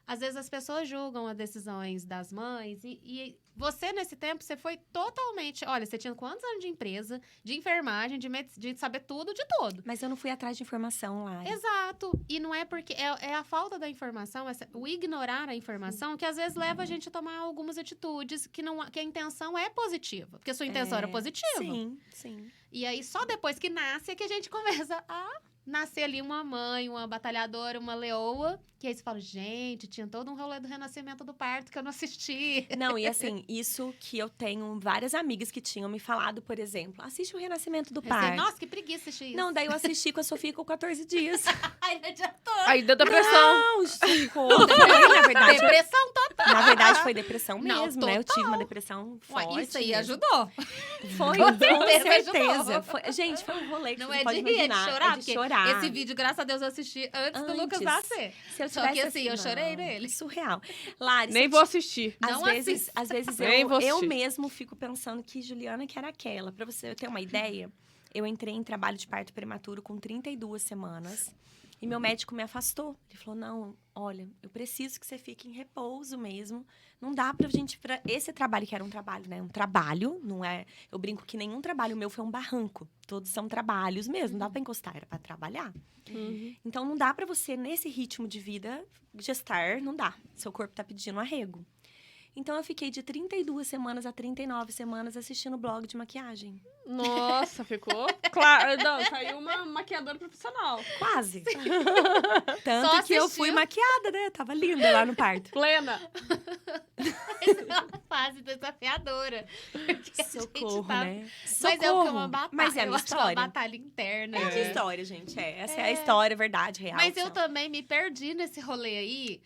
às vezes as pessoas julgam as decisões das mães e você, nesse tempo, você foi totalmente... Olha, você tinha quantos anos de empresa, de enfermagem, de saber tudo, de tudo. Mas eu não fui atrás de informação, Lara. Exato. E não é porque... É a falta da informação, o ignorar a informação, que às vezes leva a gente a tomar algumas atitudes que a intenção é positiva. Porque a sua intenção era positiva. Sim, sim. E aí, só depois que nasce é que a gente começa a nascer ali uma mãe, uma batalhadora, uma leoa. Que aí você fala, gente, tinha todo um rolê do renascimento do parto que eu não assisti. Não, e assim, isso que eu tenho várias amigas que tinham me falado, por exemplo, assiste o Renascimento do Eu pensei, Parto. nossa, que preguiça assistir isso. Não, daí eu assisti com a Sofia com 14 dias. Ai, não adiantou. Aí deu depressão. Não, socorro. Na verdade, Depressão total. na verdade, foi depressão Não, mesmo, né? Eu tive uma depressão Ué, forte. isso aí mesmo. ajudou. Foi, Com com certeza certeza. ajudou. Gente, foi um rolê que Não você é de pode rir, é de imaginar. chorar. É de porque chorar. esse vídeo, graças a Deus, eu assisti antes do Lucas Antes. nascer. Se eu Só tivesse que assim, eu chorei não, nele. Surreal. Lari, Nem se vou assistir. Não Às vezes Nem vou eu assistir. mesmo fico pensando que Juliana que era aquela. Pra você ter uma ideia, eu entrei em trabalho de parto prematuro com 32 semanas. E meu médico me afastou. Ele falou, não, olha, eu preciso que você fique em repouso mesmo. Não dá pra gente... Esse trabalho, que era um trabalho, né? Um trabalho, não é... Eu brinco que nenhum trabalho meu foi um barranco. Todos são trabalhos mesmo. Não dá pra encostar, era pra trabalhar. Então, não dá pra você, nesse ritmo de vida, gestar. Não dá. Seu corpo tá pedindo arrego. Então, eu fiquei de 32 semanas a 39 semanas assistindo blog de maquiagem. Nossa, ficou... Claro, não, saiu uma maquiadora profissional. Quase. Só Tanto que eu fui assistiu. maquiada, né? Tava linda lá no parto. Plena. Essa é uma fase desafiadora. Porque a gente Socorro, tá- né? Mas é o que é Socorro. uma batalha. Mas é a eu minha acho uma história. batalha interna. É a minha história, gente. Essa é a história, verdade, real. Mas eu oficial. também me perdi nesse rolê aí.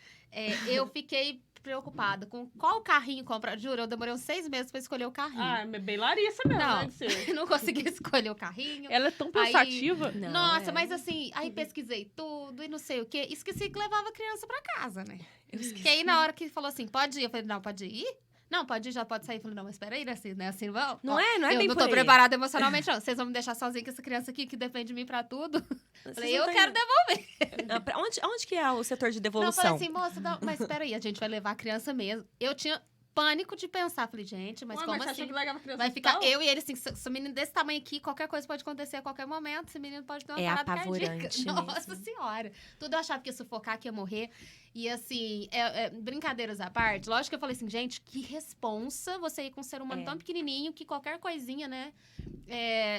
Eu fiquei preocupada com qual carrinho comprar. Juro, eu demorei uns 6 meses pra escolher o carrinho. Ah, é bem Larissa mesmo, Não. né, de ser. Não consegui escolher o carrinho. Ela é tão pensativa. Não, Nossa, é. mas assim, aí pesquisei tudo e não sei o quê. Esqueci que levava a criança pra casa, né? Eu esqueci. Que aí, na hora que falou assim, pode ir? Eu falei, não, pode ir? Não, pode ir, já pode sair. Eu falei, não, mas peraí, não é assim, não? Não Ó, é? Não é eu bem não por tô aí. preparada emocionalmente, não. Vocês vão me deixar sozinha com essa criança aqui que depende de mim pra tudo? Vocês Falei, não eu tão quero devolver. Não, onde que é o setor de Não, eu devolução? falei assim, moça, não, mas peraí, a gente vai levar a criança mesmo. Eu tinha pânico de pensar. Falei, gente, mas Ué, como você assim? achou que largava a criança Vai no ficar hospital? eu e ele assim, esse menino desse tamanho aqui, qualquer coisa pode acontecer a qualquer momento. Esse menino pode ter uma É parada apavorante cardíaca. Nossa mesmo. senhora. Tudo eu achava que ia sufocar, que ia morrer. E assim, brincadeiras à parte, lógico que eu falei assim, gente, que responsa você ir com um ser humano É. tão pequenininho que qualquer coisinha, né,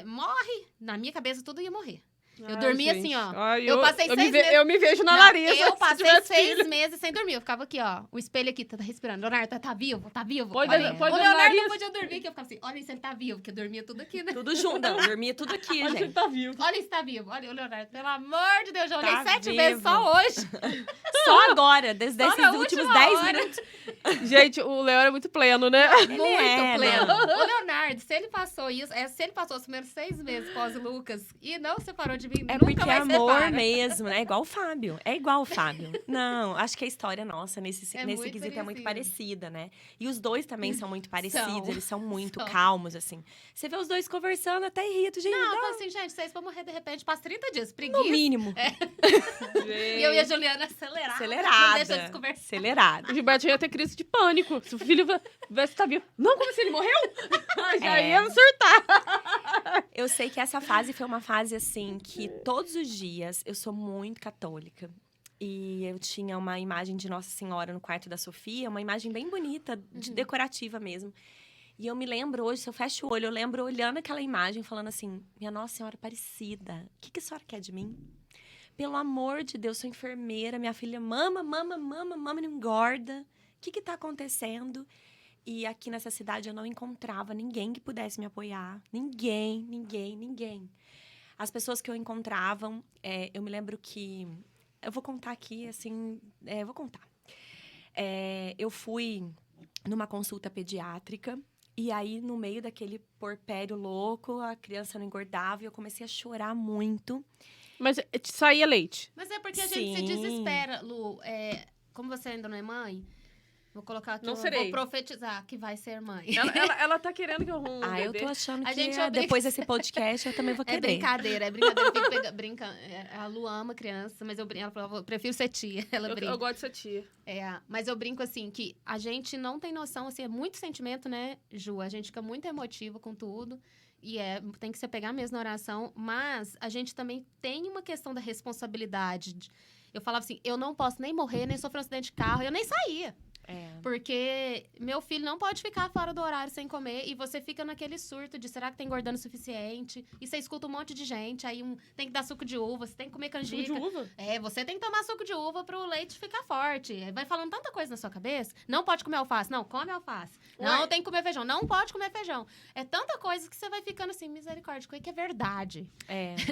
morre. Na minha cabeça, tudo ia morrer. Eu Ai, dormia gente. assim, ó. Ai, Eu passei 6 meses. Eu me vejo na Não, Larissa. eu se passei tivesse 6 filho. meses sem dormir. Eu ficava aqui, ó. O espelho aqui, tá respirando. Leonardo, tá vivo? Tá vivo? Põe Olha dentro- aí. põe O dentro do Leonardo não nariz. podia dormir, que eu ficava assim, olha se ele tá vivo, porque eu dormia tudo aqui, né? Tudo junto. Não, dormia tudo aqui, Olha se ele gente. tá vivo. Olha se tá vivo. Olha o Leonardo, pelo amor de Deus, já olhei Tá 7 vivo. vezes só hoje. Só agora, desde Só esses na últimos última 10 hora. minutos. Gente, o Léo é muito pleno, né? Ele é, pleno. não. O Leonardo, se ele passou isso, se ele passou os primeiros 6 meses pós-Lucas e não separou de mim, É nunca porque é mais amor separa. mesmo, né? É igual o Fábio. É igual o Fábio. Não, acho que a história nossa nesse É muito quesito é muito parecida. parecida, né? E os dois também são muito parecidos, São. eles são muito São. calmos, assim. Você vê os dois conversando, até irrita, gente. Não, eu dá falei assim, gente, vocês vão morrer de repente, passa 30 dias, no preguiça. mínimo. E eu e a Juliana acelerada. Não Acelerada. deixa eles conversar. Acelerada. O Gilberto ia ter crise de pânico. Se o filho vê se tá vivo. Não, como assim? Ele morreu? Já É. ia surtar. Eu sei que essa fase foi uma fase, assim, que todos os dias eu sou muito católica. E eu tinha uma imagem de Nossa Senhora no quarto da Sofia, uma imagem bem bonita, decorativa mesmo. E eu me lembro hoje, se eu fecho o olho, eu lembro olhando aquela imagem, falando assim, minha Nossa Senhora Aparecida, o que a senhora quer de mim? Pelo amor de Deus, sou enfermeira, minha filha mama, não engorda. O que tá acontecendo? E aqui nessa cidade eu não encontrava ninguém que pudesse me apoiar. Ninguém. As pessoas que eu encontrava, eu me lembro que... Eu vou contar aqui, assim... vou contar. Eu fui numa consulta pediátrica. E aí, no meio daquele porpério louco, a criança não engordava. E eu comecei a chorar muito. Mas te saía leite. Mas é porque a gente se Sim. desespera, Lu. Como você ainda não é mãe, vou colocar aqui, Não eu serei. vou profetizar que vai ser mãe. Ela tá querendo que eu arrume um Eu bebê. tô achando A que gente é depois desse podcast eu também vou É querer. brincadeira. Brinca. A Lu ama criança, mas ela falou, eu prefiro ser tia. Ela brinca. Eu gosto de ser tia. Mas eu brinco assim, que a gente não tem noção, assim, é muito sentimento, né, Ju? A gente fica muito emotivo com tudo. E tem que se apegar mesmo na oração. Mas a gente também tem uma questão da responsabilidade. Eu falava assim, eu não posso nem morrer, nem sofrer um acidente de carro. Eu nem saía. Porque meu filho não pode ficar fora do horário sem comer. E você fica naquele surto de, será que tá engordando o suficiente? E você escuta um monte de gente. Aí tem que dar suco de uva, você tem que comer Suco canjica. de uva? Você tem que tomar suco de uva pro leite ficar forte. Aí vai falando tanta coisa na sua cabeça. Não pode comer alface. Não, come alface. Não, Ué. tem que comer feijão. Não pode comer feijão. É tanta coisa que você vai ficando assim, misericórdia, o que é verdade?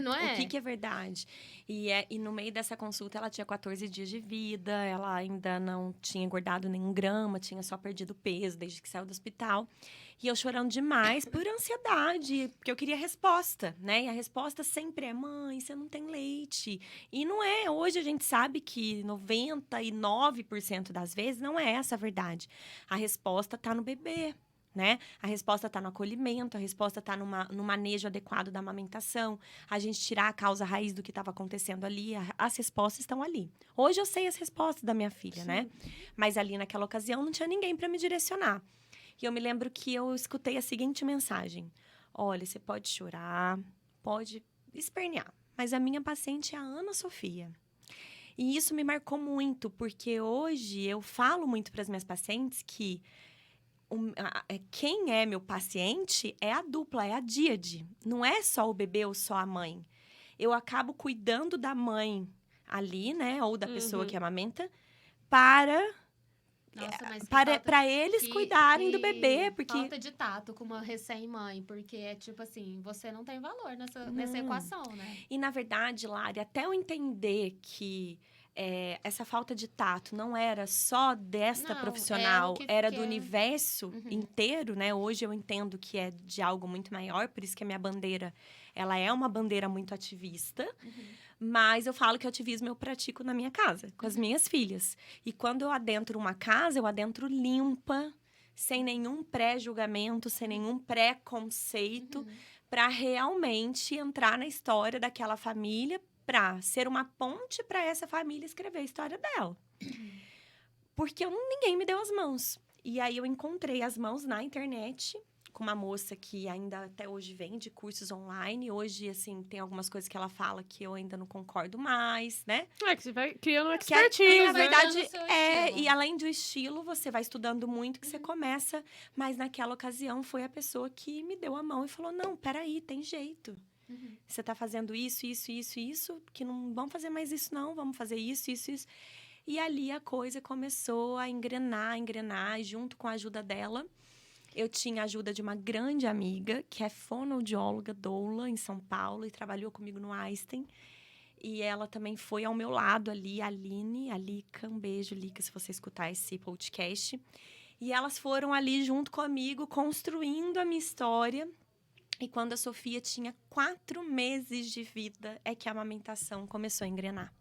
Não é? O que é verdade? E no meio dessa consulta, ela tinha 14 dias de vida, ela ainda não tinha engordado nenhum grama, tinha só perdido peso desde que saiu do hospital. E eu chorando demais por ansiedade, porque eu queria resposta, né? E a resposta sempre é, mãe, você não tem leite. E não é. Hoje a gente sabe que 99% das vezes não é essa a verdade. A resposta tá no bebê. Né? A resposta está no acolhimento, a resposta está no manejo adequado da amamentação, a gente tirar a causa raiz do que estava acontecendo ali, as respostas estão ali. Hoje eu sei as respostas da minha filha, Sim. né? Mas ali naquela ocasião não tinha ninguém para me direcionar. E eu me lembro que eu escutei a seguinte mensagem: olha, você pode chorar, pode espernear, mas a minha paciente é a Ana Sofia. E isso me marcou muito, porque hoje eu falo muito para as minhas pacientes que quem é meu paciente é a dupla, é a díade. Não é só o bebê ou só a mãe. Eu acabo cuidando da mãe ali, né? Ou da pessoa que amamenta, Nossa, mas que para eles cuidarem do bebê. Porque falta de tato com uma recém-mãe, porque é tipo assim, você não tem valor nessa equação, né? E, na verdade, Lari, até eu entender que essa falta de tato não era só desta Não, profissional, é o que era do é. universo inteiro, né? Hoje eu entendo que é de algo muito maior, por isso que a minha bandeira, ela é uma bandeira muito ativista. Mas eu falo que o ativismo eu pratico na minha casa, com as minhas filhas. E quando eu adentro uma casa, eu adentro limpa, sem nenhum pré-julgamento, sem nenhum pré-conceito, para realmente entrar na história daquela família, para ser uma ponte para essa família escrever a história dela. Porque ninguém me deu as mãos. E aí eu encontrei as mãos na internet, com uma moça que ainda até hoje vende cursos online. Hoje, assim, tem algumas coisas que ela fala que eu ainda não concordo mais, né? É que você vai criando uma Que na expertise, né? verdade, Criando o seu estilo. e além do estilo, você vai estudando muito, que você começa. Mas naquela ocasião, foi a pessoa que me deu a mão e falou, não, peraí, tem jeito. Você tá fazendo isso, que não vamos fazer mais isso, não. Vamos fazer isso. E ali a coisa começou a engrenar, e junto com a ajuda dela, eu tinha a ajuda de uma grande amiga, que é fonoaudióloga, doula, em São Paulo, e trabalhou comigo no Einstein. E ela também foi ao meu lado ali, a Aline, a Lica, um beijo, Lica, se você escutar esse podcast. E elas foram ali junto comigo, construindo a minha história. E quando a Sofia tinha 4 meses de vida, é que a amamentação começou a engrenar.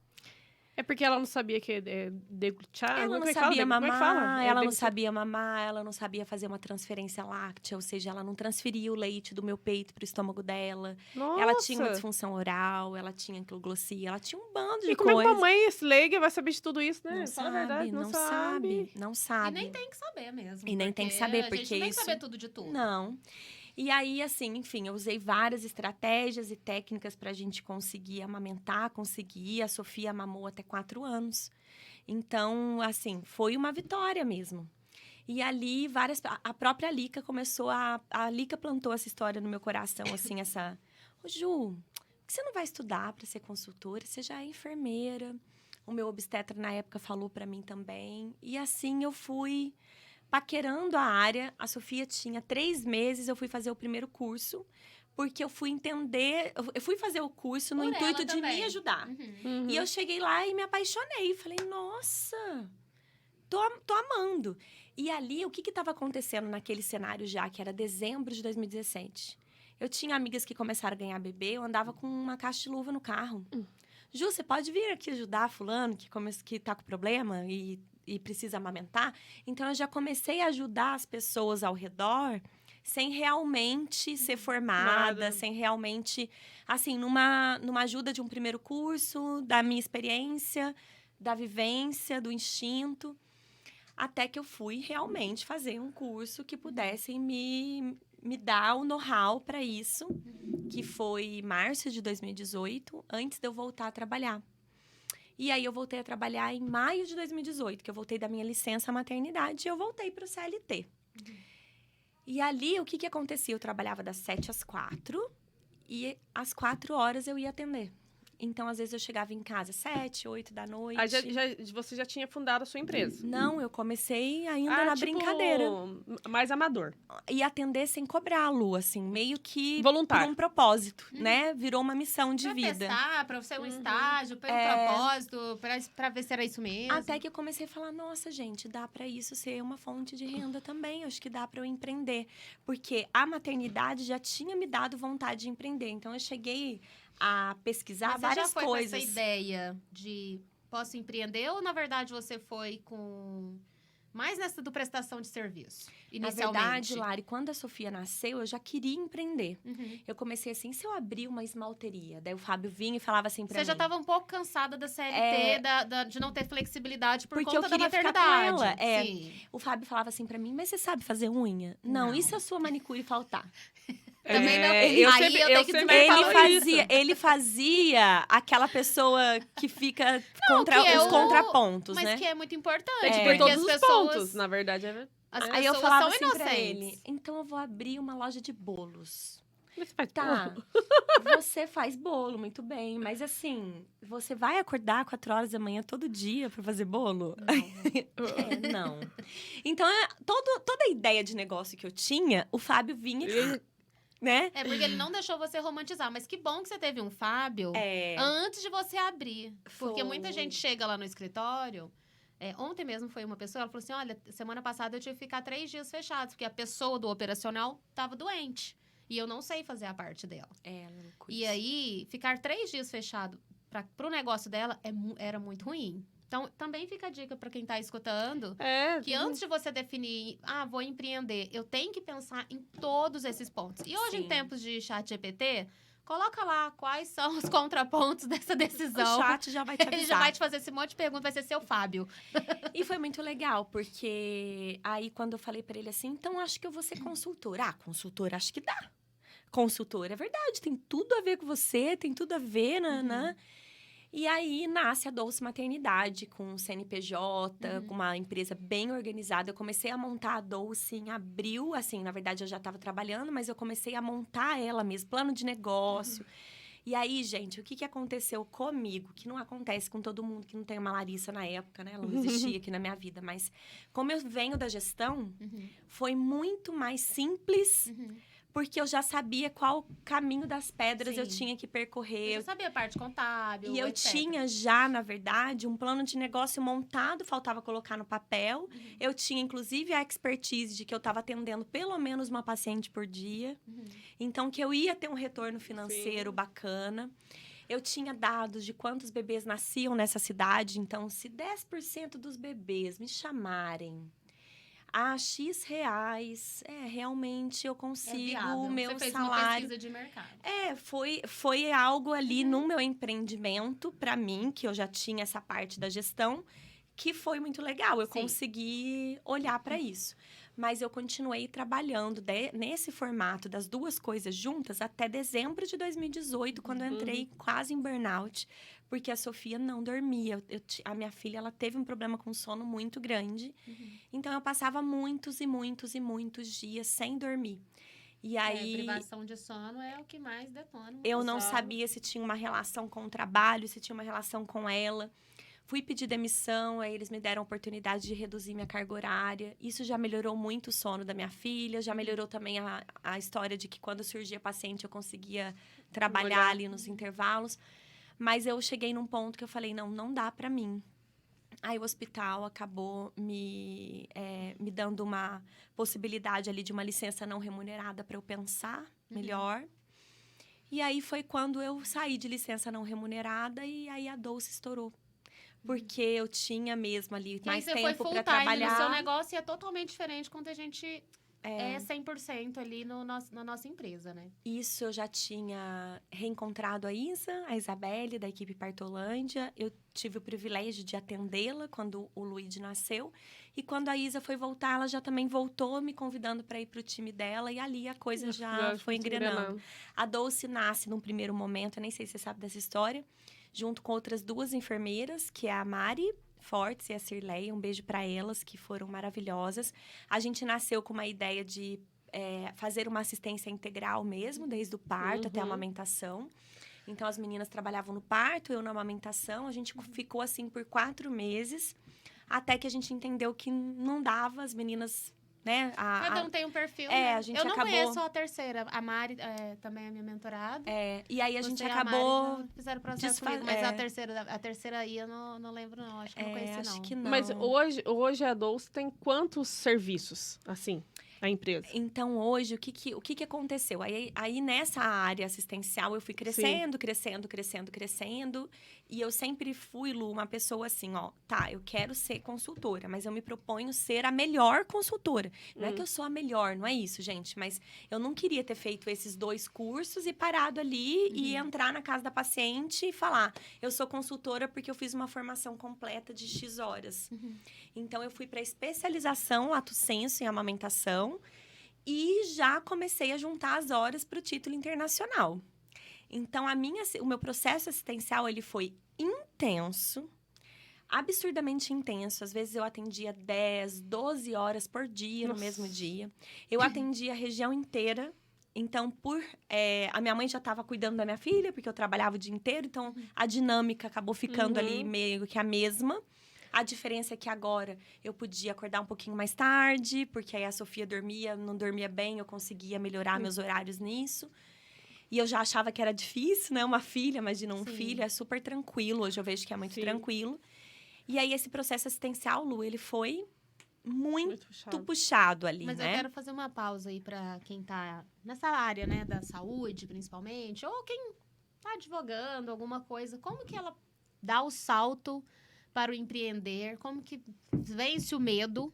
É porque ela não sabia que deglutar? Ela Como não é que fala? sabia Como é que fala? mamar, ela não deglutar. sabia mamar, ela não sabia fazer uma transferência láctea, ou seja, ela não transferia o leite do meu peito pro estômago dela. Nossa! Ela tinha uma disfunção oral, ela tinha anquiloglossia, ela tinha um bando de E como é que coisas. uma mãe leiga vai saber de tudo isso, né? Não Fala sabe, a verdade, não não E sabe. nem tem que saber mesmo. E nem tem que saber, a porque gente não tem isso- que saber tudo de tudo. Não. E aí, assim, enfim, eu usei várias estratégias e técnicas pra gente conseguir amamentar, conseguir. A Sofia amamou até 4 anos. Então, assim, foi uma vitória mesmo. E ali, a própria Lica começou a Lica plantou essa história no meu coração, assim, essa... Ô, Ju, por que você não vai estudar para ser consultora? Você já é enfermeira. O meu obstetra, na época, falou para mim também. E assim, eu fui paquerando a área. A Sofia tinha 3 meses, eu fui fazer o primeiro curso. Porque eu fui entender... Eu fui fazer o curso no Por ela intuito de também. me ajudar. Uhum. E eu cheguei lá e me apaixonei. Falei, nossa, tô amando. E ali, o que estava acontecendo naquele cenário já, que era dezembro de 2017? Eu tinha amigas que começaram a ganhar bebê, eu andava com uma caixa de luva no carro. Ju, você pode vir aqui ajudar fulano que tá com problema e precisa amamentar? Então, eu já comecei a ajudar as pessoas ao redor sem realmente ser formada, Nada. sem realmente, assim, numa ajuda de um primeiro curso, da minha experiência, da vivência, do instinto, até que eu fui realmente fazer um curso que pudesse me dar o know-how para isso, que foi março de 2018, antes de eu voltar a trabalhar. E aí, eu voltei a trabalhar em maio de 2018, que eu voltei da minha licença maternidade e eu voltei para o CLT. E ali, o que acontecia? Eu trabalhava das 7 às 4 e às 4 horas eu ia atender. Então, às vezes, eu chegava em casa às 7, 8 da noite. Aí você já tinha fundado a sua empresa. Não, eu comecei ainda na tipo, brincadeira. mais amador. E atender sem cobrá-lo, assim, meio que Voluntário. por um propósito, né? Virou uma missão de Pra vida. testar, pra ser um estágio, pelo propósito, pra ver se era isso mesmo. Até que eu comecei a falar, nossa, gente, dá pra isso ser uma fonte de renda também. Acho que dá pra eu empreender. Porque a maternidade já tinha me dado vontade de empreender. Então, eu cheguei a pesquisar Mas você várias já foi coisas. com essa ideia de posso empreender ou, na verdade, você foi com mais nessa do prestação de serviço, Na inicialmente? verdade, Lari, quando a Sofia nasceu, eu já queria empreender. Uhum. Eu comecei assim, se eu abrir uma esmalteria? Daí o Fábio vinha e falava assim pra mim. Você já estava um pouco cansada da CLT, de não ter flexibilidade por Porque conta eu queria da ficar maternidade. com ela, é. Sim. O Fábio falava assim pra mim, mas você sabe fazer unha? Não, Não. e se a sua manicure faltar? Também não. É, Aí eu eu sempre tenho que sempre falo Ele fazia aquela pessoa que fica contra que é os o- contrapontos, Mas né? que é muito importante, É, tipo, porque em todos as os pessoas... pontos, na verdade. As Aí eu pessoas falava são assim inocentes. pra ele, então eu vou abrir uma loja de bolos. Você faz Tá, bolo? você faz bolo, muito bem, mas assim, você vai acordar 4 horas da manhã todo dia pra fazer bolo? Não. Então, toda a ideia de negócio que eu tinha, o Fábio vinha e né? É porque ele não deixou você romantizar. Mas que bom que você teve um Fábio antes de você abrir. Porque muita gente chega lá no escritório... ontem mesmo foi uma pessoa, ela falou assim, olha, semana passada eu tive que ficar 3 dias fechados, porque a pessoa do operacional estava doente. E eu não sei fazer a parte dela. E aí, ficar 3 dias fechado para o negócio dela era muito ruim. Então, também fica a dica para quem está escutando, que antes de você definir, vou empreender, eu tenho que pensar em todos esses pontos. E hoje, em tempos de chat GPT, coloca lá quais são os contrapontos dessa decisão. O chat já vai te avisar. Ele já vai te fazer esse monte de perguntas, vai ser seu Fábio. E foi muito legal, porque aí quando eu falei pra ele assim, então acho que eu vou ser consultora. Consultora, acho que dá. Consultora, é verdade, tem tudo a ver com você, tem tudo a ver, né? E aí nasce a Dolce Maternidade, com CNPJ, com uma empresa bem organizada. Eu comecei a montar a Dolce em abril, assim, na verdade eu já estava trabalhando, mas eu comecei a montar ela mesmo, plano de negócio. E aí, gente, o que aconteceu comigo? Que não acontece com todo mundo, que não tem uma Larissa na época, né? Ela não existia aqui na minha vida. Mas como eu venho da gestão, foi muito mais simples... Porque eu já sabia qual caminho das pedras eu tinha que percorrer. Eu já sabia a parte contábil, E eu etc. tinha já, na verdade, um plano de negócio montado, faltava colocar no papel. Eu tinha, inclusive, a expertise de que eu estava atendendo pelo menos uma paciente por dia. Então, que eu ia ter um retorno financeiro bacana. Eu tinha dados de quantos bebês nasciam nessa cidade. Então, se 10% dos bebês me chamarem... X reais, realmente eu consigo o meu Você fez salário. uma pesquisa de mercado. Foi algo ali no meu empreendimento, para mim, que eu já tinha essa parte da gestão, que foi muito legal. Eu consegui olhar para isso. Mas eu continuei trabalhando nesse formato das duas coisas juntas até dezembro de 2018, quando eu entrei quase em burnout, porque a Sofia não dormia. A minha filha, ela teve um problema com sono muito grande. Então, eu passava muitos e muitos e muitos dias sem dormir. E aí... privação de sono é o que mais detona. Eu não sabia se tinha uma relação com o trabalho, se tinha uma relação com ela. Fui pedir demissão, aí eles me deram a oportunidade de reduzir minha carga horária. Isso já melhorou muito o sono da minha filha, já melhorou também a história de que quando surgia paciente eu conseguia trabalhar ali nos intervalos. Mas eu cheguei num ponto que eu falei, não dá pra mim. Aí o hospital acabou me dando uma possibilidade ali de uma licença não remunerada para eu pensar melhor. E aí foi quando eu saí de licença não remunerada e aí a Dolce estourou. Porque eu tinha mesmo ali mais tempo para trabalhar. No seu negócio e é totalmente diferente quando a gente é 100% ali na nossa empresa, né? Isso, eu já tinha reencontrado a Isa, a Isabelle, da equipe Partolândia. Eu tive o privilégio de atendê-la quando o Luigi nasceu. E quando a Isa foi voltar, ela já também voltou me convidando para ir para o time dela. E ali a coisa já foi engrenando. A Dolce nasce num primeiro momento, eu nem sei se você sabe dessa história, junto com outras 2 enfermeiras, que é a Mari Fortes e a Cirlei. Um beijo para elas, que foram maravilhosas. A gente nasceu com uma ideia de fazer uma assistência integral mesmo, desde o parto até a amamentação. Então, as meninas trabalhavam no parto, eu na amamentação. A gente ficou assim por 4 meses, até que a gente entendeu que não dava, as meninas... né? Cada um tem um perfil, né? A gente eu não acabou... conheço a terceira. A Mari também é minha mentorada. E aí a gente Você acabou... A Mari já fizeram processo comigo, mas a terceira aí eu não lembro, não. Acho que não conheci, acho não. que não. Mas hoje a Dolce tem quantos serviços, assim, a empresa? Então, hoje, o que aconteceu? Aí, nessa área assistencial, eu fui crescendo. E eu sempre fui, Lu, uma pessoa assim, eu quero ser consultora, mas eu me proponho ser a melhor consultora. Não é que eu sou a melhor, não é isso, gente. Mas eu não queria ter feito esses 2 cursos e parado ali e entrar na casa da paciente e falar, eu sou consultora porque eu fiz uma formação completa de X horas. Então, eu fui para especialização lato sensu em amamentação e já comecei a juntar as horas para o título internacional. Então, o meu processo assistencial, ele foi intenso, absurdamente intenso. Às vezes, eu atendia 10, 12 horas por dia, no mesmo dia. Eu atendia a região inteira. Então, a minha mãe já estava cuidando da minha filha, porque eu trabalhava o dia inteiro. Então, a dinâmica acabou ficando ali meio que a mesma. A diferença é que agora eu podia acordar um pouquinho mais tarde, porque aí a Sofia não dormia bem, eu conseguia melhorar meus horários nisso. E eu já achava que era difícil, né? Uma filha, imagina, um Sim. filho é super tranquilo. Hoje eu vejo que é muito Sim. tranquilo. E aí, esse processo assistencial, Lu, ele foi muito puxado. puxado ali, Mas né? eu quero fazer uma pausa aí pra quem tá nessa área, né, da saúde, principalmente, ou quem tá advogando, alguma coisa. Como que ela dá o salto para o empreender? Como que vence o medo?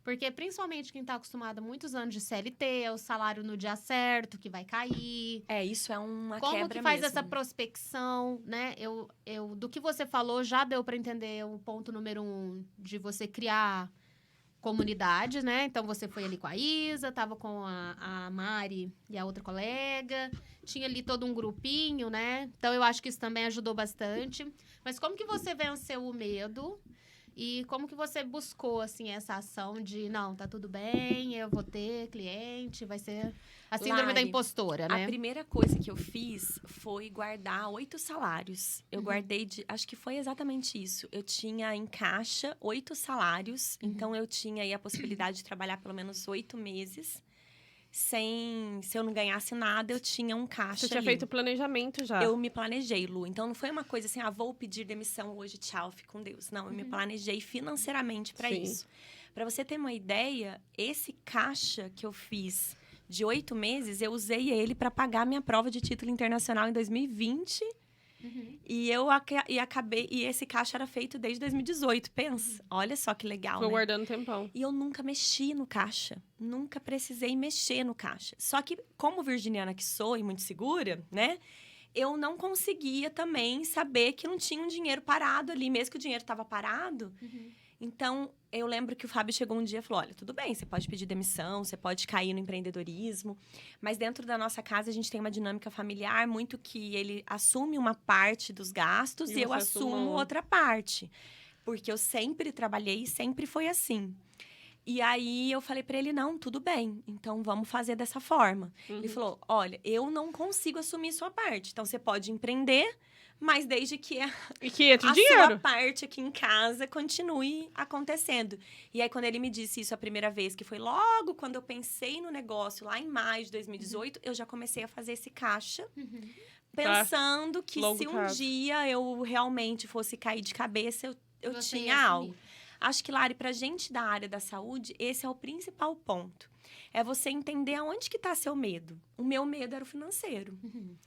Porque, principalmente, quem tá acostumado há muitos anos de CLT, é o salário no dia certo, que vai cair. Isso é uma Como quebra que faz mesmo. essa prospecção, né? Do que você falou, já deu para entender o ponto número 1 de você criar comunidade, né? Então, você foi ali com a Isa, tava com a Mari e a outra colega. Tinha ali todo um grupinho, né? Então, eu acho que isso também ajudou bastante. Mas como que você venceu o medo? E como que você buscou, assim, essa ação de, não, tá tudo bem, eu vou ter cliente, vai ser a síndrome da Lari, impostora, né? A primeira coisa que eu fiz foi guardar 8 salários. Eu guardei acho que foi exatamente isso. Eu tinha em caixa 8 salários. Então, eu tinha aí a possibilidade de trabalhar pelo menos 8 meses. Se eu não ganhasse nada, eu tinha um caixa Você tinha ali. feito o planejamento já. Eu me planejei, Lu. Então, não foi uma coisa assim, vou pedir demissão hoje, tchau, fique com Deus. Não, eu me planejei financeiramente para Sim. isso. Para você ter uma ideia, esse caixa que eu fiz de 8 meses, eu usei ele para pagar minha prova de título internacional em 2020. E esse caixa era feito desde 2018, pensa. Olha só que legal, Ficou né? guardando um tempão. E eu nunca mexi no caixa. Nunca precisei mexer no caixa. Só que, como virginiana que sou e muito segura, né? Eu não conseguia também saber que não tinha um dinheiro parado ali, mesmo que o dinheiro estava parado. Então, eu lembro que o Fábio chegou um dia e falou: olha, tudo bem, você pode pedir demissão, você pode cair no empreendedorismo, mas dentro da nossa casa a gente tem uma dinâmica familiar muito que ele assume uma parte dos gastos e eu você assume assumo outra. outra parte. Porque eu sempre trabalhei e sempre foi assim. E aí, eu falei pra ele, não, tudo bem, então vamos fazer dessa forma. Ele falou, olha, eu não consigo assumir sua parte, então você pode empreender, mas desde que E que entre a dinheiro. sua parte aqui em casa continue acontecendo. E aí, quando ele me disse isso a primeira vez, que foi logo quando eu pensei no negócio, lá em maio de 2018, eu já comecei a fazer esse caixa, pensando que Longo se um prazo. dia eu realmente fosse cair de cabeça, eu Você ia tinha algo. assumir. Acho que, Lari, pra gente da área da saúde, esse é o principal ponto. É você entender aonde que tá seu medo. O meu medo era o financeiro.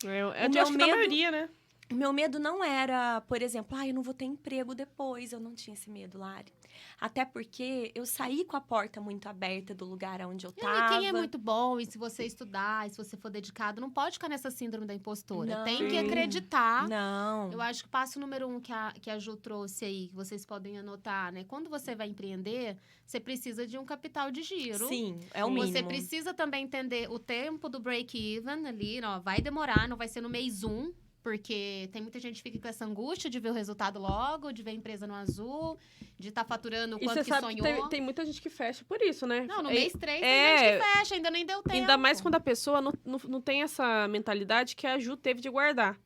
Eu O acho meu que na medo- maioria, né? O meu medo não era, por exemplo, eu não vou ter emprego depois. Eu não tinha esse medo, Lari. Até porque eu saí com a porta muito aberta do lugar onde eu Não, tava. e quem é muito bom, e se você estudar, e se você for dedicado, não pode ficar nessa síndrome da impostora. Não. Tem que Sim. acreditar. Não. Eu acho que o passo número 1 que a Ju trouxe aí, que vocês podem anotar, né? Quando você vai empreender, você precisa de um capital de giro. Sim, é o Sim. mínimo. Você precisa também entender o tempo do break-even ali, ó, vai demorar, não vai ser no mês 1, porque tem muita gente que fica com essa angústia de ver o resultado logo, de ver a empresa no azul, de estar faturando o E quanto você que sabe sonhou. que tem muita gente que fecha por isso, né? Não, no E- mês 3 é, tem gente que fecha, ainda nem deu tempo. Ainda mais quando a pessoa não tem essa mentalidade que a Ju teve de guardar.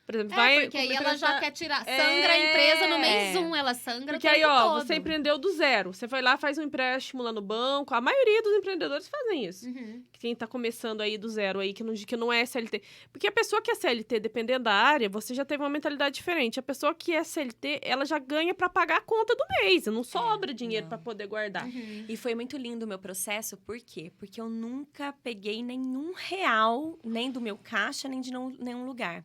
Por exemplo, Porque aí ela já quer tirar, sangra a empresa no mês 1, ela sangra Porque o aí, tempo ó, todo. você empreendeu do zero. Você foi lá, faz um empréstimo lá no banco. A maioria dos empreendedores fazem isso. Uhum. Quem tá começando aí do zero aí, que não é CLT. Porque a pessoa que é CLT, dependendo da área, você já teve uma mentalidade diferente. A pessoa que é CLT, ela já ganha pra pagar a conta do mês. Não sobra dinheiro não. pra poder guardar. Uhum. E foi muito lindo o meu processo, por quê? Porque eu nunca peguei nenhum real, nem do meu caixa, nem de nenhum lugar.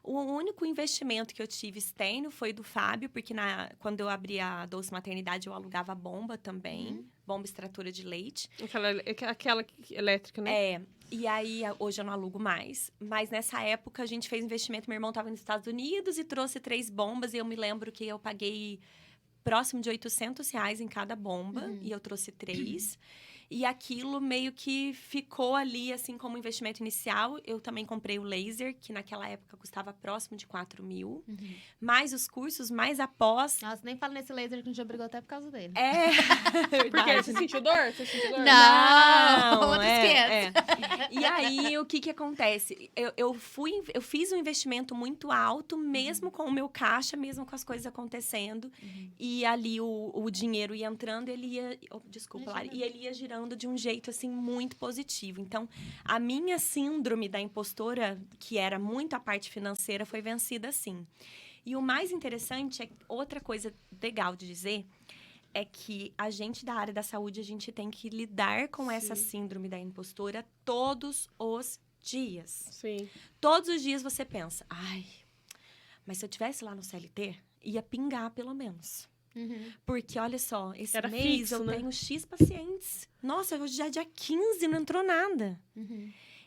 O único investimento que eu tive externo foi do Fábio, porque quando eu abri a Doce Maternidade, eu alugava bomba também, bomba extratora de leite. Aquela elétrica, né? É, e aí hoje eu não alugo mais. Mas nessa época a gente fez investimento, meu irmão estava nos Estados Unidos e trouxe 3 bombas, e eu me lembro que eu paguei próximo de R$800 em cada bomba, e eu trouxe 3. E aquilo meio que ficou ali, assim, como investimento inicial. Eu também comprei o laser, que naquela época custava próximo de 4 mil. Mais os cursos, mais após. Nossa, nem falo nesse laser que a gente já brigou até por causa dele. É, Porque você sentiu dor? Você sentiu dor? Não, outra esquerda. E aí, o que acontece? Eu fiz um investimento muito alto, mesmo com o meu caixa, mesmo com as coisas acontecendo. E ali o dinheiro ia entrando, ele ia... desculpa, Lari. E ele ia girando de um jeito, assim, muito positivo. Então, a minha síndrome da impostora, que era muito a parte financeira, foi vencida, sim. E o mais interessante, outra coisa legal de dizer... é que a gente da área da saúde, a gente tem que lidar com essa síndrome da impostora todos os dias. Sim. Todos os dias você pensa, ai, mas se eu tivesse lá no CLT, ia pingar pelo menos. Porque, olha só, esse Era mês fixo, eu né? tenho X pacientes. Nossa, hoje já é dia 15, não entrou nada.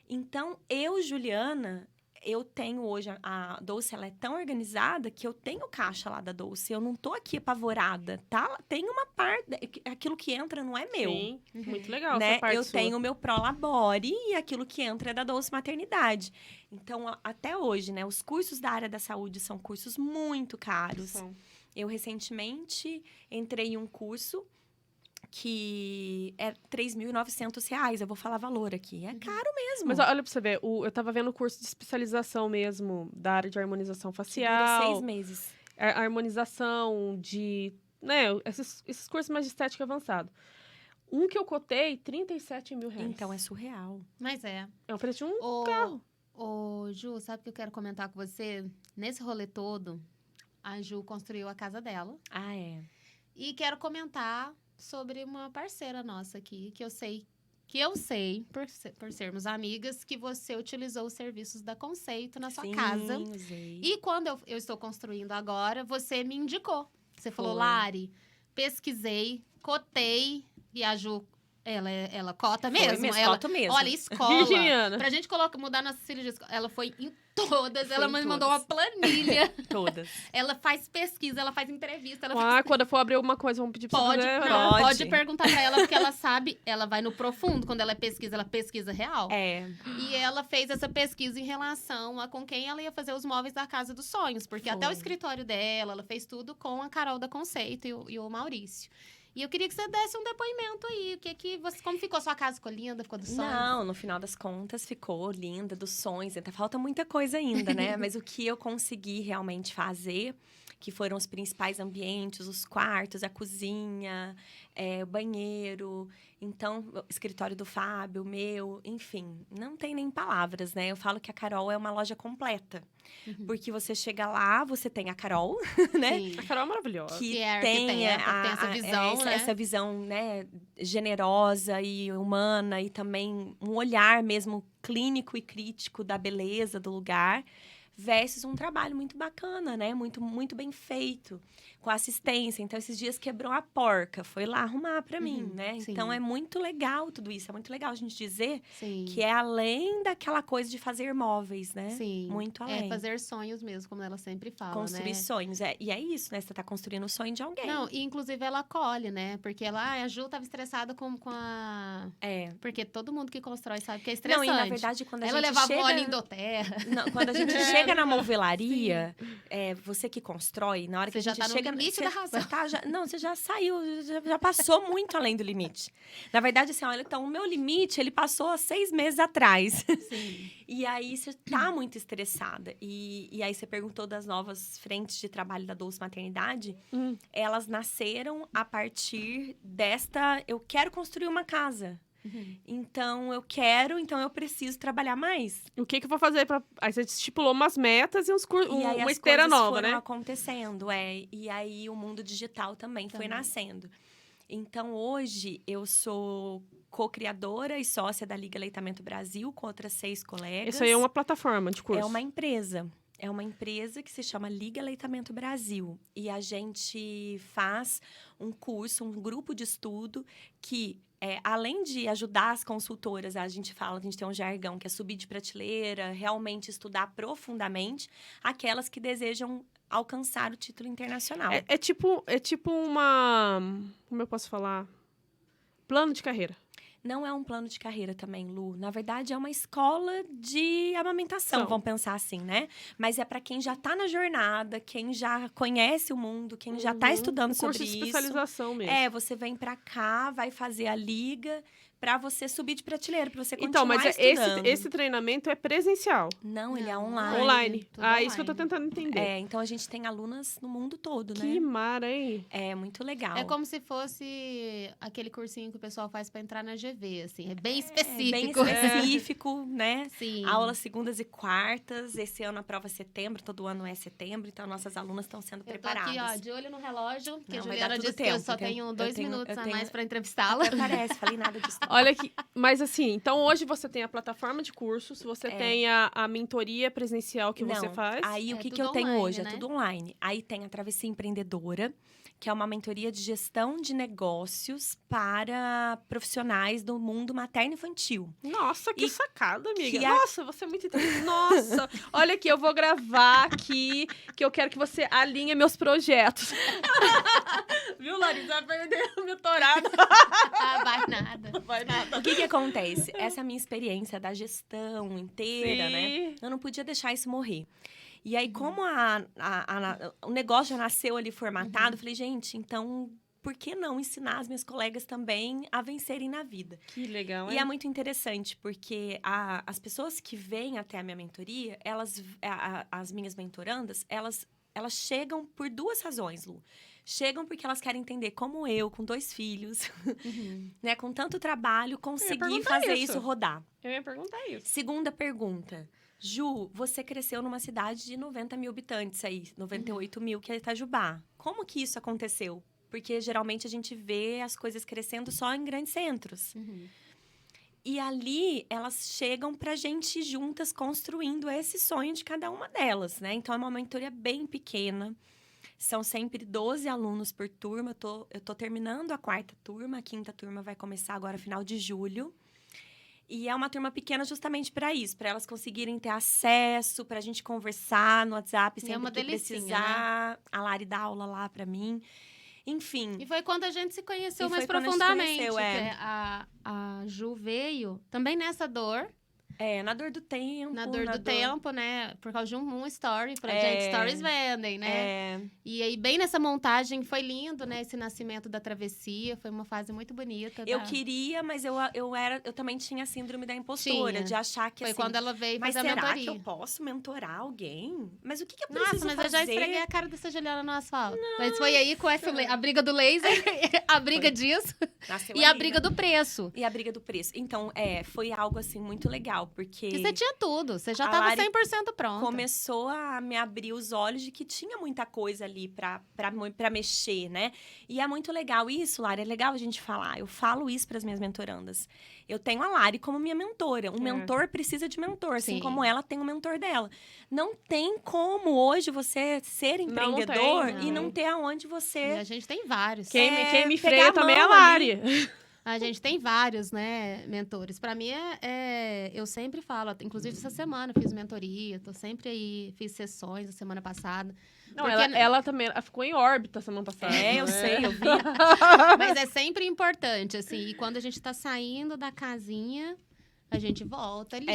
Então, Juliana... eu tenho hoje, a Dolce, ela é tão organizada que eu tenho caixa lá da Dolce. Eu não tô aqui apavorada, tá? Tem uma parte, aquilo que entra não é meu. Sim, muito legal Né? essa parte Eu sua. tenho o meu Prolabore e aquilo que entra é da Dolce Maternidade. Então, até hoje, né? Os cursos da área da saúde são cursos muito caros. São. Eu, recentemente, entrei em um curso que é R$3.900. Eu vou falar valor aqui. É caro mesmo. Mas olha pra você ver, eu tava vendo o curso de especialização mesmo, da área de harmonização Que dura facial. 6 meses. A harmonização de... né, esses cursos mais de estética avançado. Um que eu cotei, R$37 mil. Então, é surreal. Mas é. É o preço de um Ô, carro. Ô, Ju, sabe o que eu quero comentar com você? Nesse rolê todo, a Ju construiu a casa dela. Ah, é. E quero comentar sobre uma parceira nossa aqui, que eu sei, por sermos amigas, que você utilizou os serviços da Conceito na sua casa. Usei. E quando eu estou construindo agora, você me indicou. Você falou, Foi. Lari, pesquisei, cotei, e a Ju, ela cota mesmo. Ela, Coto mesmo. olha, escola. Virginiana. Pra gente mudar nossa filha de escola. Ela foi em todas, Foi ela em me mandou todas. uma planilha. Todas. Ela faz pesquisa, ela faz entrevista, ela Ah, quando eu for abrir alguma coisa, vamos pedir pra você Pode, fazer, não, Pode. pode perguntar pra ela, porque ela sabe, ela vai no profundo. Quando ela pesquisa real. É. E ela fez essa pesquisa em relação a com quem ela ia fazer os móveis da Casa dos Sonhos. Porque até o Foi. escritório dela, ela fez tudo com a Carol da Conceito e o Maurício. E eu queria que você desse um depoimento aí. Como ficou sua casa? Ficou linda? Ficou dos sonhos? Não, no final das contas ficou linda, dos sonhos. Ainda falta muita coisa ainda, né? Mas o que eu consegui realmente fazer, que foram os principais ambientes, os quartos, a cozinha, o banheiro, então, o escritório do Fábio, o meu, enfim, não tem nem palavras, né? Eu falo que a Carol é uma loja completa. Porque você chega lá, você tem a Carol, né? Sim. A Carol é maravilhosa. Que é tem arquiteta, tem essa visão, né? essa visão, né, generosa e humana, e também um olhar mesmo clínico e crítico da beleza do lugar, versus um trabalho muito bacana, né? Muito, muito bem feito, com assistência. Então, esses dias quebrou a porca, foi lá arrumar pra mim, né? sim. Então, é muito legal tudo isso. É muito legal a gente dizer Sim. que é além daquela coisa de fazer móveis, né? Sim. Muito além. É fazer sonhos mesmo, como ela sempre fala, Construir né? sonhos. E é isso, né? Você tá construindo o sonho de alguém. Não, e inclusive ela acolhe, né? Porque a Ju tava estressada com a... É. Porque todo mundo que constrói sabe que é Não, estressante. e na verdade, quando a ela gente levava chega... o óleo Indoterra. Não, quando a gente chega na movelaria, você que constrói, na hora que Você a já gente tá no chega... limite você- da razão. você não, você já saiu, já passou muito além do limite. Na verdade, assim, olha, então, o meu limite, ele passou há 6 meses atrás. Sim. E aí, você tá muito estressada. E aí, você perguntou das novas frentes de trabalho da Dolce Maternidade. Elas nasceram a partir desta... Eu quero construir uma casa. Então, eu preciso trabalhar mais. O que eu vou fazer pra... Aí você estipulou umas metas e E aí uma as esteira coisas nova, foram né? acontecendo, E aí o mundo digital também foi Também. nascendo. Então, hoje, eu sou co-criadora e sócia da Liga Aleitamento Brasil, com outras 6 colegas. Isso aí é uma plataforma de curso. É uma empresa. É uma empresa que se chama Liga Aleitamento Brasil. E a gente faz um curso, um grupo de estudo que, além de ajudar as consultoras, a gente tem um jargão que é subir de prateleira, realmente estudar profundamente aquelas que desejam alcançar o título internacional. É tipo uma... Como eu posso falar? Plano de carreira. Não é um plano de carreira também, Lu. Na verdade, é uma escola de amamentação, vamos pensar assim, né? Mas é para quem já tá na jornada, quem já conhece o mundo, quem já tá estudando Um curso sobre de isso. especialização mesmo. Você vem para cá, vai fazer a liga, pra você subir de prateleira, pra você continuar Então, mas estudando. esse treinamento é presencial. Não, ele é Não, online. Online. tudo Isso que eu tô online. tentando entender. Então a gente tem alunas no mundo todo, Que né? mara, hein? É muito legal. É como se fosse aquele cursinho que o pessoal faz pra entrar na GV, assim. É bem Bem específico. específico, né? Sim. Aulas segundas e quartas. Esse ano a prova é setembro, todo ano é setembro. Então, nossas alunas estão sendo Eu tô preparadas. aqui, ó, de olho no relógio, porque Não, a vai Juliana dar tudo disse que eu tempo, só eu tenho- tenho eu 2 tenho- minutos eu a tenho- mais pra entrevistá-la. Até parece, falei nada disso. Olha que. Mas assim, então hoje você tem a plataforma de cursos, você É. tem a mentoria presencial que você Não, faz. aí o É que tudo eu tenho online, hoje? né? É tudo online. Aí tem a Travessia Empreendedora, que é uma mentoria de gestão de negócios para profissionais do mundo materno e infantil. Nossa, que E sacada, amiga. que a- Nossa, você é muito inteligente. Nossa, olha aqui, eu vou gravar aqui, que eu quero que você alinhe meus projetos. Viu, Larissa? Vai perder o mentorado. Ah, vai nada. Vai nada. O que acontece? Essa é a minha experiência da gestão inteira, né? Sim. Eu não podia deixar isso morrer. E aí, como o negócio já nasceu ali formatado, eu falei, gente, então por que não ensinar as minhas colegas também a vencerem na vida? Que legal, E hein? é muito interessante, porque as pessoas que vêm até a minha mentoria, as minhas mentorandas, elas chegam por 2 razões, Lu. Chegam porque elas querem entender como eu, com 2 filhos, né, com tanto trabalho, consegui perguntar fazer isso. isso rodar. Eu ia perguntar isso. Segunda pergunta. Ju, você cresceu numa cidade de 90 mil habitantes aí, 98 mil, que é Itajubá. Como que isso aconteceu? Porque geralmente a gente vê as coisas crescendo só em grandes centros. E ali, elas chegam pra gente ir juntas construindo esse sonho de cada uma delas, né? Então, é uma mentoria bem pequena. São sempre 12 alunos por turma. Eu tô terminando a 4ª turma. A 5ª turma vai começar agora, final de julho. E é uma turma pequena justamente para isso. Para elas conseguirem ter acesso, pra gente conversar no WhatsApp E é sempre uma que delicinha, precisar. A Lari dá aula lá pra mim. Enfim. E foi quando a gente se conheceu E mais foi quando a gente se profundamente. conheceu, Que a Ju veio também nessa dor, Na dor do tempo. na dor do tempo, né? Por causa de um story. Pra É. gente, stories vendem, né? E aí, bem nessa montagem, foi lindo, né? Esse nascimento da travessia. Foi uma fase muito bonita. Eu queria, mas eu também tinha a síndrome da impostora, Tinha. de achar que Foi assim. quando ela veio Mas fazer a será mentoria. que eu posso mentorar alguém? Mas o que eu preciso Nossa, mas fazer? eu já esfreguei a cara dessa Juliana no asfalto. Mas foi aí com a briga do laser, a briga disso Nasceu e a ali, briga né? do preço. E a briga do preço. Então, foi algo, assim, muito legal, porque E você tinha tudo, você já A tava Lari 100% pronta. começou a me abrir os olhos de que tinha muita coisa ali pra mexer, né? E é muito legal isso, Lari, é legal a gente falar. Eu falo isso pras minhas mentorandas. Eu tenho a Lari como minha mentora. Um mentor precisa de mentor, assim Sim. como ela tem um mentor dela. Não tem como hoje você ser empreendedor tem, e não. não ter aonde E você... a gente tem vários. Quem me pegar freia a também é a mão ali. Lari. A gente tem vários, né, mentores. Pra mim, eu sempre falo, inclusive essa semana eu fiz mentoria, tô sempre aí, fiz sessões a semana passada. Não, Porque- ela também ela ficou em órbita semana passada. Eu sei, eu vi. Mas é sempre importante, assim, e quando a gente tá saindo da casinha, a gente volta ali,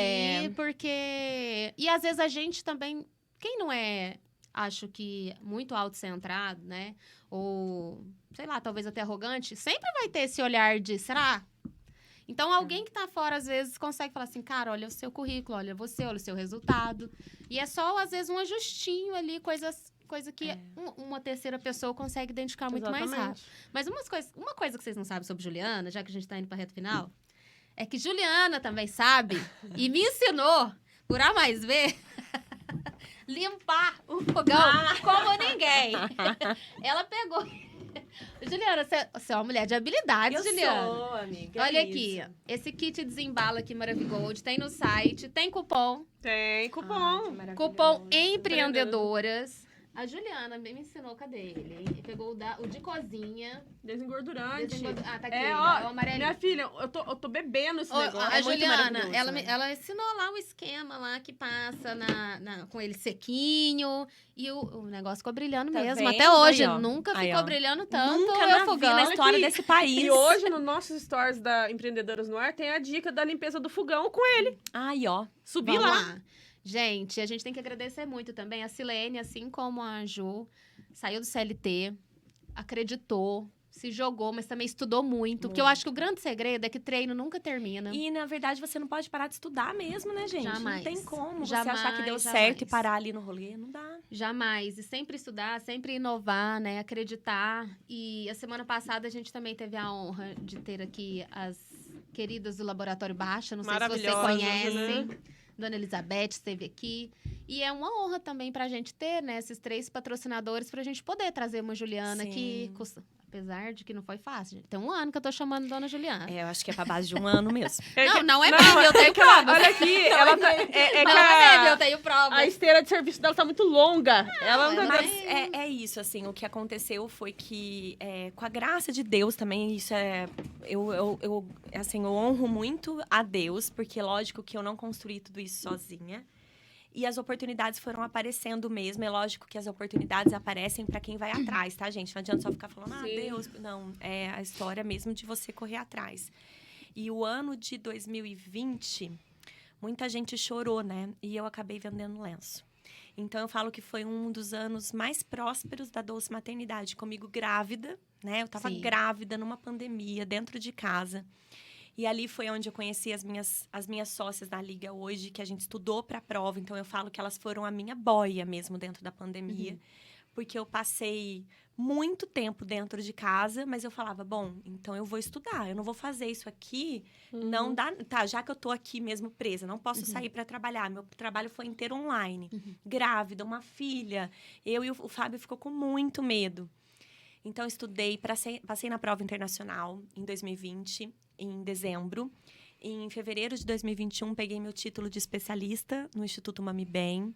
porque... E às vezes a gente também, quem não é, acho que, muito autocentrado, né, ou, sei lá, talvez até arrogante, sempre vai ter esse olhar de, será? Então, alguém que tá fora, às vezes, consegue falar assim, cara, olha o seu currículo, olha você, olha o seu resultado. E é só, às vezes, um ajustinho ali, coisa que uma terceira pessoa consegue identificar muito mais rápido. Mas uma coisa que vocês não sabem sobre Juliana, já que a gente tá indo pra reta final, é que Juliana também sabe e me ensinou, por A mais B, limpar o fogão como ninguém. Ela pegou... Juliana, você é uma mulher de habilidades, Juliana. sou, amiga. Olha aqui, esse kit desembala aqui, Maravigold, tem no site, tem cupom. Tem cupom. Cupom empreendedoras. A Juliana me ensinou, cadê ele? Ele pegou o de cozinha. Desengordurante. Ah, tá aqui, É, ó, ó, o amarelinho. minha filha, eu tô bebendo esse Ó, negócio. a é muito Juliana, maravilhoso, né? ela ensinou lá o esquema lá que passa com ele sequinho. E o negócio ficou brilhando Tá mesmo. vendo? Até hoje, Aí, ó. nunca Aí, ficou ó. brilhando tanto. Nunca o na fogão. vida, na história desse país. E hoje, nos nossos stories da Empreendedoras no Ar, tem a dica da limpeza do fogão com ele. Aí, ó. Subi Vamos lá. Gente, a gente tem que agradecer muito também. A Silene, assim como a Ju, saiu do CLT, acreditou, se jogou, mas também estudou muito. Porque eu acho que o grande segredo é que treino nunca termina. E, na verdade, você não pode parar de estudar mesmo, né, gente? Jamais. Não tem como Jamais, você achar que deu jamais. certo e parar ali no rolê. Não dá. Jamais. E sempre estudar, sempre inovar, né? Acreditar. E a semana passada a gente também teve a honra de ter aqui as queridas do Laboratório Baixa. Não sei se você Maravilhosas, conhece. né? Dona Elizabeth esteve aqui. E é uma honra também pra gente ter, né, esses 3 patrocinadores pra gente poder trazer uma Juliana Sim. que custa. Apesar de que não foi fácil, gente. Tem 1 ano que eu tô chamando Dona Juliana. Eu acho que é pra base de 1 ano mesmo. Não é meme, eu tenho provas. Olha aqui, ela tá... Não é meme, eu tenho provas. A esteira de serviço dela tá muito longa. Ela não ela tá... Mas é isso, assim, o que aconteceu foi que, com a graça de Deus também, isso é... assim, eu honro muito a Deus, porque lógico que eu não construí tudo isso sozinha. E as oportunidades foram aparecendo mesmo. É lógico que as oportunidades aparecem para quem vai atrás, tá, gente? Não adianta só ficar falando, Sim. Deus. Não, é a história mesmo de você correr atrás. E o ano de 2020, muita gente chorou, né? E eu acabei vendendo lenço. Então, eu falo que foi um dos anos mais prósperos da Doce Maternidade. Comigo grávida, né? Eu tava Sim. grávida numa pandemia, dentro de casa. E ali foi onde eu conheci as minhas sócias da Liga hoje, que a gente estudou para a prova. Então, eu falo que elas foram a minha boia mesmo dentro da pandemia. Porque eu passei muito tempo dentro de casa, mas eu falava, bom, então eu vou estudar. Eu não vou fazer isso aqui, não dá... Tá, já que eu tô aqui mesmo presa, não posso sair para trabalhar. Meu trabalho foi inteiro online. Grávida, uma filha. Eu e o Fábio ficou com muito medo. Então, eu estudei, passei na prova internacional em 2020, em dezembro. Em fevereiro de 2021, peguei meu título de especialista no Instituto Mami Bem.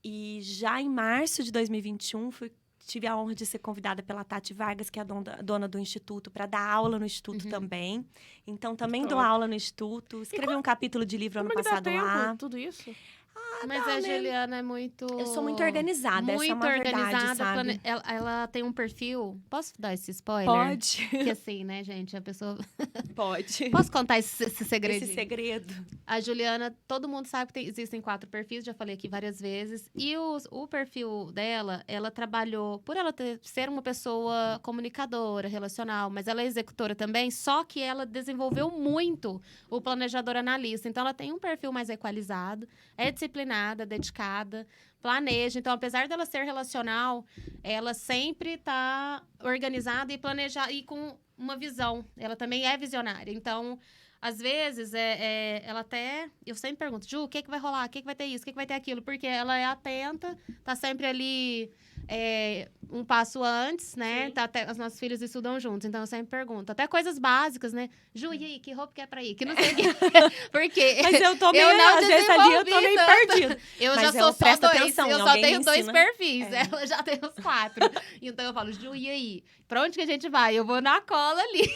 E já em março de 2021, tive a honra de ser convidada pela Tati Vargas, que é a dona do Instituto, para dar aula no Instituto também. Então, também dou aula no Instituto. Escrevi um capítulo de livro ano Como é que dá passado lá. tempo, tudo isso? Mas a Juliana é muito... Eu sou muito organizada, essa é uma verdade, sabe? Ela tem um perfil... Posso dar esse spoiler? Pode. Que assim, né, gente? A pessoa... Pode. Posso contar esse segredo? Esse segredo. A Juliana, todo mundo sabe que existem 4 perfis, já falei aqui várias vezes. E o perfil dela, ela trabalhou... Por ela ser uma pessoa comunicadora, relacional, mas ela é executora também, só que ela desenvolveu muito o planejador analista. Então, ela tem um perfil mais equalizado, é disciplinada, dedicada, planeja. Então, apesar dela ser relacional, ela sempre tá organizada e planejada e com uma visão. Ela também é visionária. Então, às vezes, ela até... Eu sempre pergunto, Ju, o que vai rolar? O que vai ter isso? O que vai ter aquilo? Porque ela é atenta, tá sempre ali um passo antes, né? Tá até, os nossos filhos estudam juntos, então eu sempre pergunto. Até coisas básicas, né? Ju, e aí, que roupa que é pra ir? Que não sei o que. Porque Mas eu tô meio... não às vezes ali eu tô desenvolvi meio tanto. perdida. Eu Mas já eu sou só presto 2, atenção, eu só alguém tenho me 2 ensina. perfis, ela já tem os 4. Então eu falo, Ju, e aí? Pra onde que a gente vai? Eu vou na cola ali.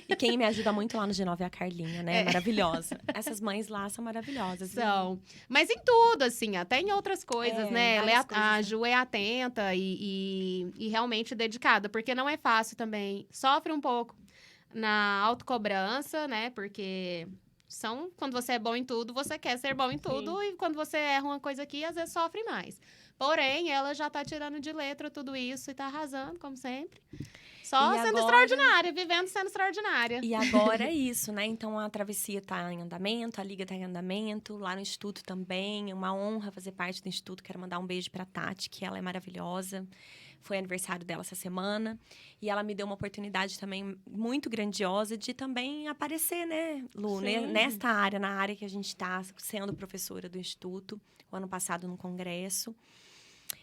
E quem me ajuda muito lá no G9 é a Carlinha, né? Maravilhosa. Essas mães lá são maravilhosas. viu? São. Mas em tudo, assim, até em outras coisas, né? em Ela várias coisas, a né? Ju é atenta e realmente dedicada, porque não é fácil também. Sofre um pouco na autocobrança, né? Porque quando você é bom em tudo, você quer ser bom em tudo. E quando você erra uma coisa aqui, às vezes sofre mais. Porém, ela já tá tirando de letra tudo isso e tá arrasando, como sempre. Só E sendo agora- extraordinária, vivendo sendo extraordinária. E agora é isso, né? Então, a travessia tá em andamento, a Liga tá em andamento, lá no Instituto também. É uma honra fazer parte do Instituto. Quero mandar um beijo pra Tati, que ela é maravilhosa. Foi aniversário dela essa semana. E ela me deu uma oportunidade também muito grandiosa de também aparecer, né, Lu? Sim. Nesta área, na área que a gente tá sendo professora do Instituto. O ano passado, no congresso.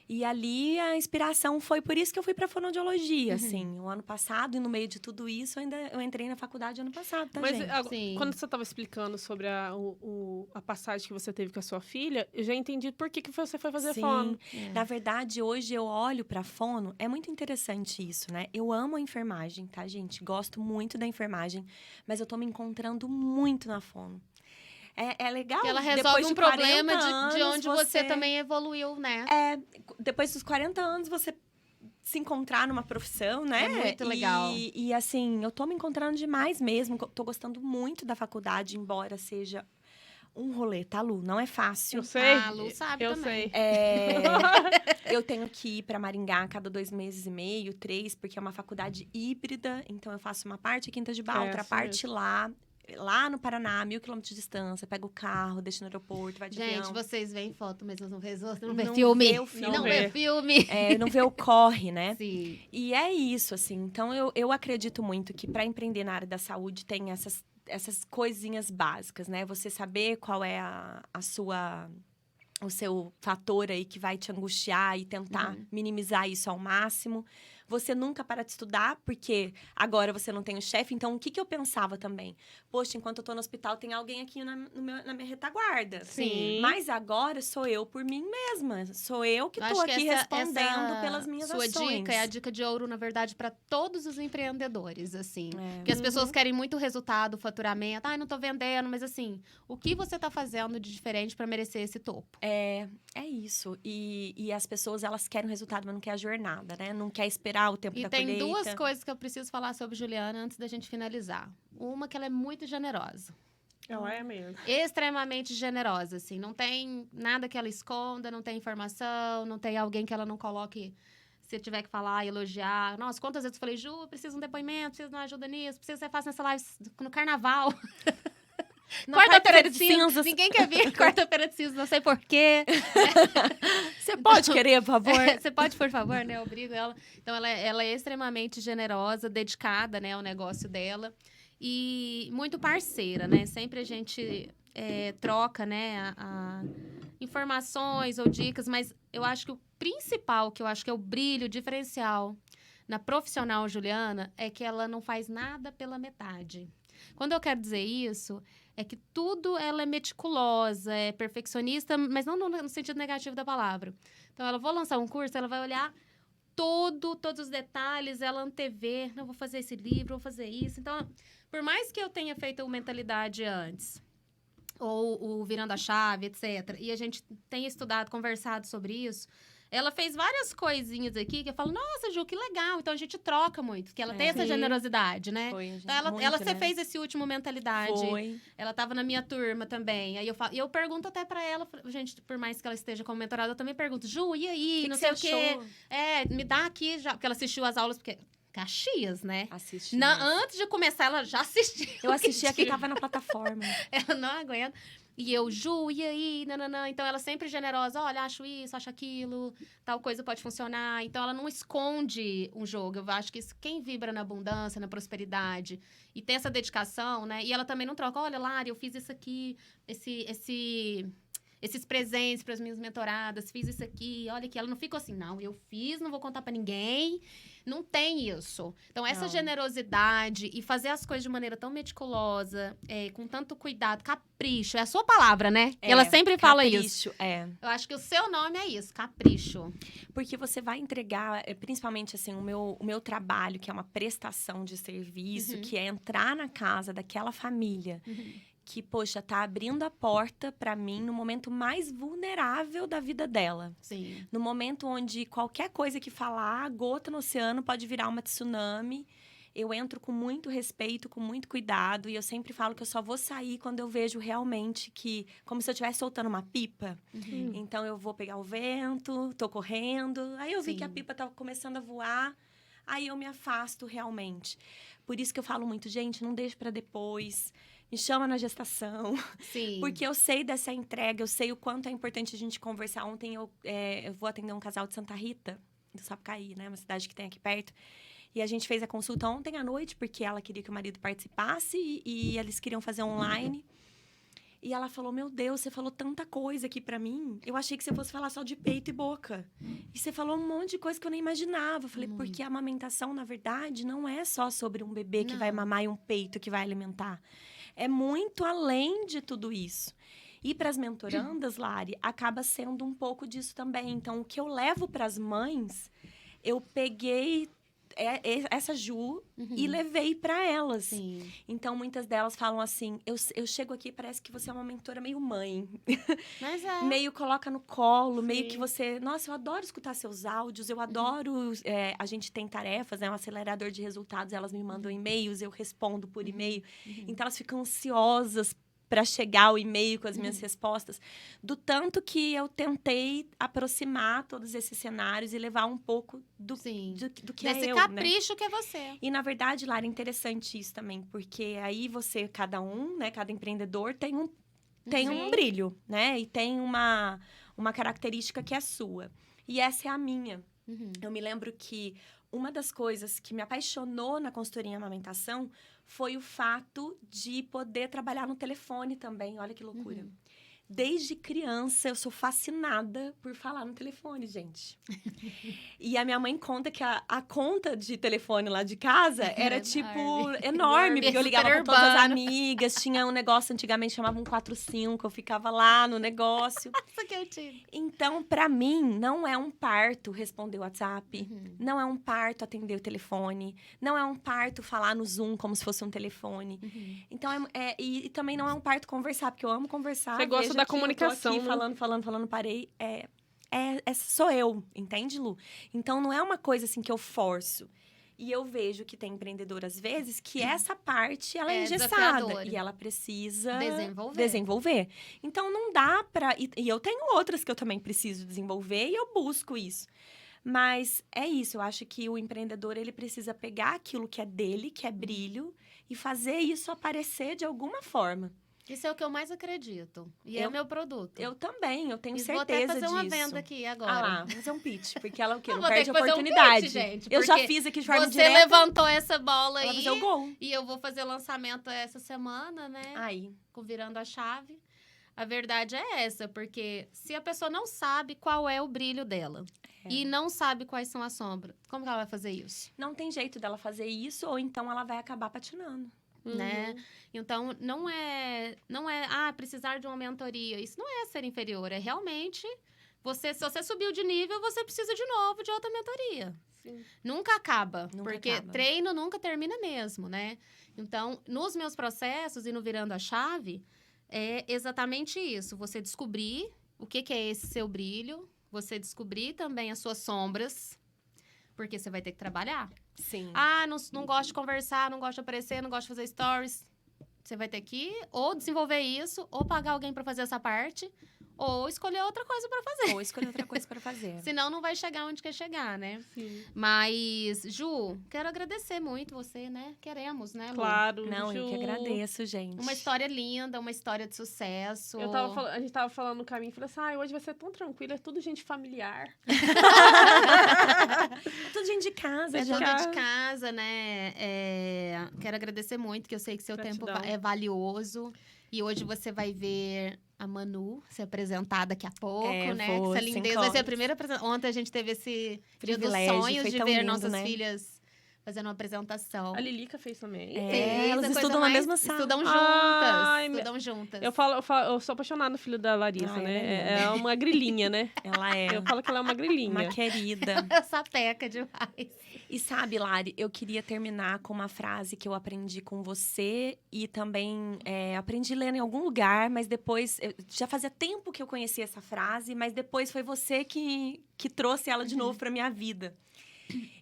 E ali a inspiração foi por isso que eu fui para fonoaudiologia, assim. O ano passado, e no meio de tudo isso, eu entrei na faculdade ano passado, tá, Mas gente? Sim. quando você estava explicando sobre a passagem que você teve com a sua filha, eu já entendi por que você foi fazer Sim. fono. Na verdade, hoje eu olho pra fono, é muito interessante isso, né? Eu amo a enfermagem, tá, gente? Gosto muito da enfermagem, mas eu tô me encontrando muito na fono. É legal. Que ela depois resolve de um problema 40 de anos, onde você também evoluiu, né? Depois dos 40 anos, você se encontrar numa profissão, né? É muito legal. E assim, eu tô me encontrando demais mesmo. Tô gostando muito da faculdade, embora seja um rolê, tá, Lu? Não é fácil. Eu sei. A Lu sabe eu também. sei. Eu tenho que ir para Maringá a cada 2 meses e meio, 3, porque é uma faculdade híbrida. Então, eu faço uma parte em Quinta de Bala, outra assim parte lá no Paraná, 1.000 quilômetros de distância. Pega o carro, deixa no aeroporto, vai de Gente, avião. vocês veem foto, mas não vê Não filme. vê o filme. Não Não vê vê. filme. Não vê o corre, né? Sim. E é isso, assim. Então, eu acredito muito que para empreender na área da saúde tem essas coisinhas básicas, né? Você saber qual é o seu fator aí que vai te angustiar e tentar minimizar isso ao máximo. Você nunca para de estudar, porque agora você não tem o chefe. Então, o que eu pensava também? Poxa, enquanto eu tô no hospital, tem alguém aqui na minha retaguarda. Sim. Mas agora sou eu por mim mesma. Sou eu que Eu tô acho que aqui essa respondendo pelas minhas sua ações. dica é a dica de ouro, na verdade, para todos os empreendedores, assim. É. Porque as pessoas querem muito resultado, faturamento. Ai, não tô vendendo, mas assim, o que você tá fazendo de diferente para merecer esse topo? É isso. E as pessoas, elas querem o resultado, mas não quer a jornada, né? Não quer esperar o tempo E da tem colheita. duas coisas que eu preciso falar sobre Juliana antes da gente finalizar. Uma, que ela é muito generosa. Ela é mesmo. Extremamente generosa, assim. Não tem nada que ela esconda, não tem informação, não tem alguém que ela não coloque... Se tiver que falar, elogiar. Nossa, quantas vezes eu falei, Ju, eu preciso de um depoimento, preciso de uma ajuda nisso, preciso que você faça nessa live no carnaval. Na Quarta-feira de cinzas. cinzas. Ninguém quer vir quarta-feira de cinzas, não sei porquê. Você pode querer, por favor? Você pode, por favor, né? Eu obrigo ela. Então, ela é extremamente generosa, dedicada, né, ao negócio dela. E muito parceira, né? Sempre a gente troca, né, informações ou dicas. Mas eu acho que o principal, que eu acho que é o brilho, o diferencial na profissional Juliana, é que ela não faz nada pela metade. Quando eu quero dizer isso, é que tudo ela é meticulosa, é perfeccionista, mas não no sentido negativo da palavra. Então, ela vou lançar um curso, ela vai olhar todos os detalhes, ela antever, não vou fazer esse livro, vou fazer isso. Então, por mais que eu tenha feito o Mentalidade antes, ou o Virando a Chave, etc., e a gente tenha estudado, conversado sobre isso, ela fez várias coisinhas aqui que eu falo, nossa, Ju, que legal. Então, a gente troca muito, porque ela tem essa Sim. generosidade, né? Foi, gente, Então, você fez esse último Mentalidade. Foi. Ela tava na minha turma também. Aí eu pergunto até pra ela, gente, por mais que ela esteja como mentorada, eu também pergunto, Ju, e aí? Que não que sei o você quê. achou? Me dá aqui já. Porque ela assistiu as aulas, porque. Caxias, né? Assisti. Antes de começar, ela já assistiu. Eu assisti aqui, tinha. tava na plataforma. Ela não aguenta. E eu, Ju, e aí? Nananã. Então, ela sempre generosa. Olha, acho isso, acho aquilo. Tal coisa pode funcionar. Então, ela não esconde um jogo. Eu acho que quem vibra na abundância, na prosperidade, e tem essa dedicação, né? E ela também não troca. Olha, Lari, eu fiz isso aqui, esses presentes para as minhas mentoradas, fiz isso aqui, olha aqui. Ela não fica assim, não, eu fiz, não vou contar para ninguém. Não tem isso. Então, essa Não. generosidade e fazer as coisas de maneira tão meticulosa, com tanto cuidado, capricho, é a sua palavra, né? Ela sempre fala isso. Capricho, Eu acho que o seu nome é isso, capricho. Porque você vai entregar, principalmente assim, o meu trabalho, que é uma prestação de serviço, que é entrar na casa daquela família que, poxa, tá abrindo a porta pra mim no momento mais vulnerável da vida dela. Sim. No momento onde qualquer coisa que falar, gota no oceano pode virar uma tsunami. Eu entro com muito respeito, com muito cuidado. E eu sempre falo que eu só vou sair quando eu vejo realmente que... Como se eu estivesse soltando uma pipa. Então, eu vou pegar o vento, tô correndo. Aí, eu vi Sim. que a pipa tava começando a voar. Aí, eu me afasto realmente. Por isso que eu falo muito, gente, não deixe pra depois. Me chama na gestação. Sim. Porque eu sei dessa entrega, eu sei o quanto é importante a gente conversar. Ontem eu vou atender um casal de Santa Rita, do Sapucaí, né? Uma cidade que tem aqui perto. E a gente fez a consulta ontem à noite, porque ela queria que o marido participasse e eles queriam fazer online. E ela falou, meu Deus, você falou tanta coisa aqui pra mim. Eu achei que você fosse falar só de peito e boca. E você falou um monte de coisa que eu nem imaginava. Eu falei, porque a amamentação, na verdade, não é só sobre um bebê que vai mamar e um peito que vai alimentar. É muito além de tudo isso. E para as mentorandas, Lari, acaba sendo um pouco disso também. Então, o que eu levo para as mães, eu peguei essa Ju e levei para elas. Sim. Então, muitas delas falam assim, eu chego aqui, parece que você é uma mentora meio mãe. Mas é. Meio coloca no colo, Sim. meio que você... Nossa, eu adoro escutar seus áudios, eu adoro... a gente tem tarefas, né? Um acelerador de resultados, elas me mandam e-mails, eu respondo por e-mail. Então, elas ficam ansiosas para chegar ao e-mail com as minhas respostas, do tanto que eu tentei aproximar todos esses cenários e levar um pouco do que Desse é eu, capricho né? que é você. E, na verdade, Lara, é interessante isso também, porque aí você, cada um, né, cada empreendedor tem um brilho, né? E tem uma característica que é sua. E essa é a minha. Eu me lembro que uma das coisas que me apaixonou na consultoria em amamentação foi o fato de poder trabalhar no telefone também. Olha que loucura. Desde criança, eu sou fascinada por falar no telefone, gente. E a minha mãe conta que a conta de telefone lá de casa era, enorme. Porque eu ligava pra todas as amigas. Tinha um negócio, antigamente, chamava 145. Eu ficava lá no negócio. Nossa, que eu tive. Então, pra mim, não é um parto responder o WhatsApp. Não é um parto atender o telefone. Não é um parto falar no Zoom como se fosse um telefone. Então, e também não é um parto conversar, porque eu amo conversar. Você gosta da comunicação, eu tô aqui falando, parei. Sou eu, entende, Lu? Então, não é uma coisa assim que eu forço. E eu vejo que tem empreendedor, às vezes, que essa parte, ela é engessada. E ela precisa desenvolver. Então, não dá pra... E eu tenho outras que eu também preciso desenvolver e eu busco isso. Mas é isso, eu acho que o empreendedor, ele precisa pegar aquilo que é dele, que é brilho, e fazer isso aparecer de alguma forma. Isso é o que eu mais acredito. E é o meu produto. Eu também, eu tenho certeza disso. Vou até fazer uma disso. venda aqui agora. Ah lá, fazer um pitch, porque ela o quê? Não vou perde ter que fazer oportunidade. Um pitch, gente, eu já fiz aqui de forma você direta. Você levantou essa bola aí. Vai fazer o gol. E eu vou fazer lançamento essa semana, né? Aí. Com Virando a Chave. A verdade é essa, porque se a pessoa não sabe qual é o brilho dela e não sabe quais são as sombras, como que ela vai fazer isso? Não tem jeito dela fazer isso, ou então ela vai acabar patinando. Né? Então, não é precisar de uma mentoria. Isso não é ser inferior, é realmente... se você subiu de nível, você precisa de novo de outra mentoria. Sim. Nunca acaba, porque acaba. Treino nunca termina mesmo, né? Então, nos meus processos e no Virando a Chave, é exatamente isso. Você descobrir o que é esse seu brilho, você descobrir também as suas sombras, porque você vai ter que trabalhar. Sim. Não gosto de conversar, não gosto de aparecer, não gosto de fazer stories. Você vai ter que ou desenvolver isso, ou pagar alguém para fazer essa parte, ou escolher outra coisa para fazer. Senão não vai chegar onde quer chegar, né? Sim. Mas, Ju, quero agradecer muito você, né? Queremos, né, Lu? Claro, Não, Ju. eu que agradeço, gente. Uma história linda, uma história de sucesso. A gente tava falando no caminho, falei assim, hoje vai ser tão tranquilo, é tudo gente familiar. Tudo gente de casa, tudo de casa, né? Quero agradecer muito, que eu sei que seu tempo é valioso. E hoje você vai ver a Manu se apresentar daqui a pouco, né? Essa lindeza vai ser a primeira apresentação. Ontem a gente teve esse dia dos sonhos de ver nossas filhas fazendo uma apresentação. A Lilica fez também. Elas estudam na mesma sala. Estudam juntas. Eu sou apaixonada no filho da Larissa, né? É uma grilinha, né? Ela é. Eu falo que ela é uma grilinha. Uma querida. Sapeca demais. E sabe, Lari, eu queria terminar com uma frase que eu aprendi com você e também aprendi lendo em algum lugar, mas depois... Já fazia tempo que eu conhecia essa frase, mas depois foi você que trouxe ela de novo pra minha vida.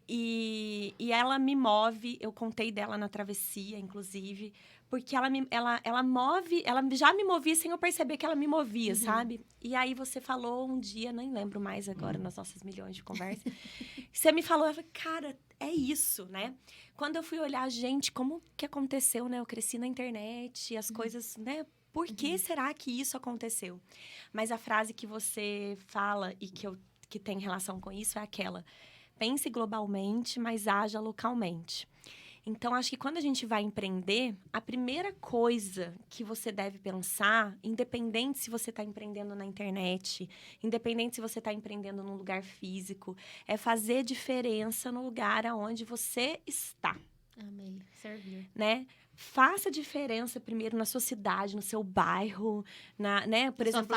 E ela me move, eu contei dela na travessia, inclusive, porque ela já me movia sem eu perceber que ela me movia, sabe? E aí você falou um dia, nem lembro mais agora, nas nossas milhões de conversas, você me falou, eu falei, cara, é isso, né? Quando eu fui olhar, gente, como que aconteceu, né? Eu cresci na internet, as coisas, né? Por que será que isso aconteceu? Mas a frase que você fala e que tem relação com isso é aquela: pense globalmente, mas haja localmente. Então, acho que quando a gente vai empreender, a primeira coisa que você deve pensar, independente se você está empreendendo na internet, independente se você está empreendendo num lugar físico, é fazer diferença no lugar aonde você está. Amei. Servir. Né? Faça diferença primeiro na sua cidade, no seu bairro, né? Por exemplo,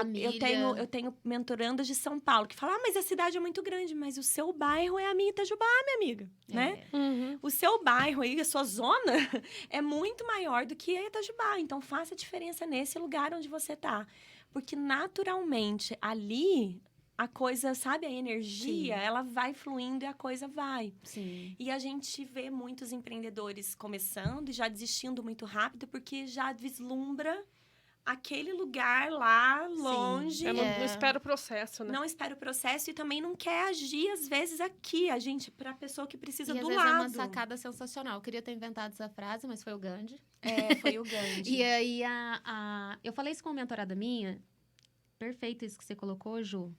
eu tenho mentorandas de São Paulo que falam, mas a cidade é muito grande, mas o seu bairro é a minha Itajubá, minha amiga, né? O seu bairro aí, a sua zona, é muito maior do que a Itajubá. Então, faça diferença nesse lugar onde você tá. Porque, naturalmente, ali... a coisa, sabe, a energia, ela vai fluindo e a coisa vai. Sim. E a gente vê muitos empreendedores começando e já desistindo muito rápido, porque já vislumbra aquele lugar lá longe. Eu não espero o processo, né? Não espera o processo e também não quer agir, às vezes, aqui. A gente, pra pessoa que precisa E às do vezes lado. é uma sacada sensacional. Eu queria ter inventado essa frase, mas foi o Gandhi. Foi o Gandhi. E aí, eu falei isso com uma mentorada minha. Perfeito isso que você colocou, Ju.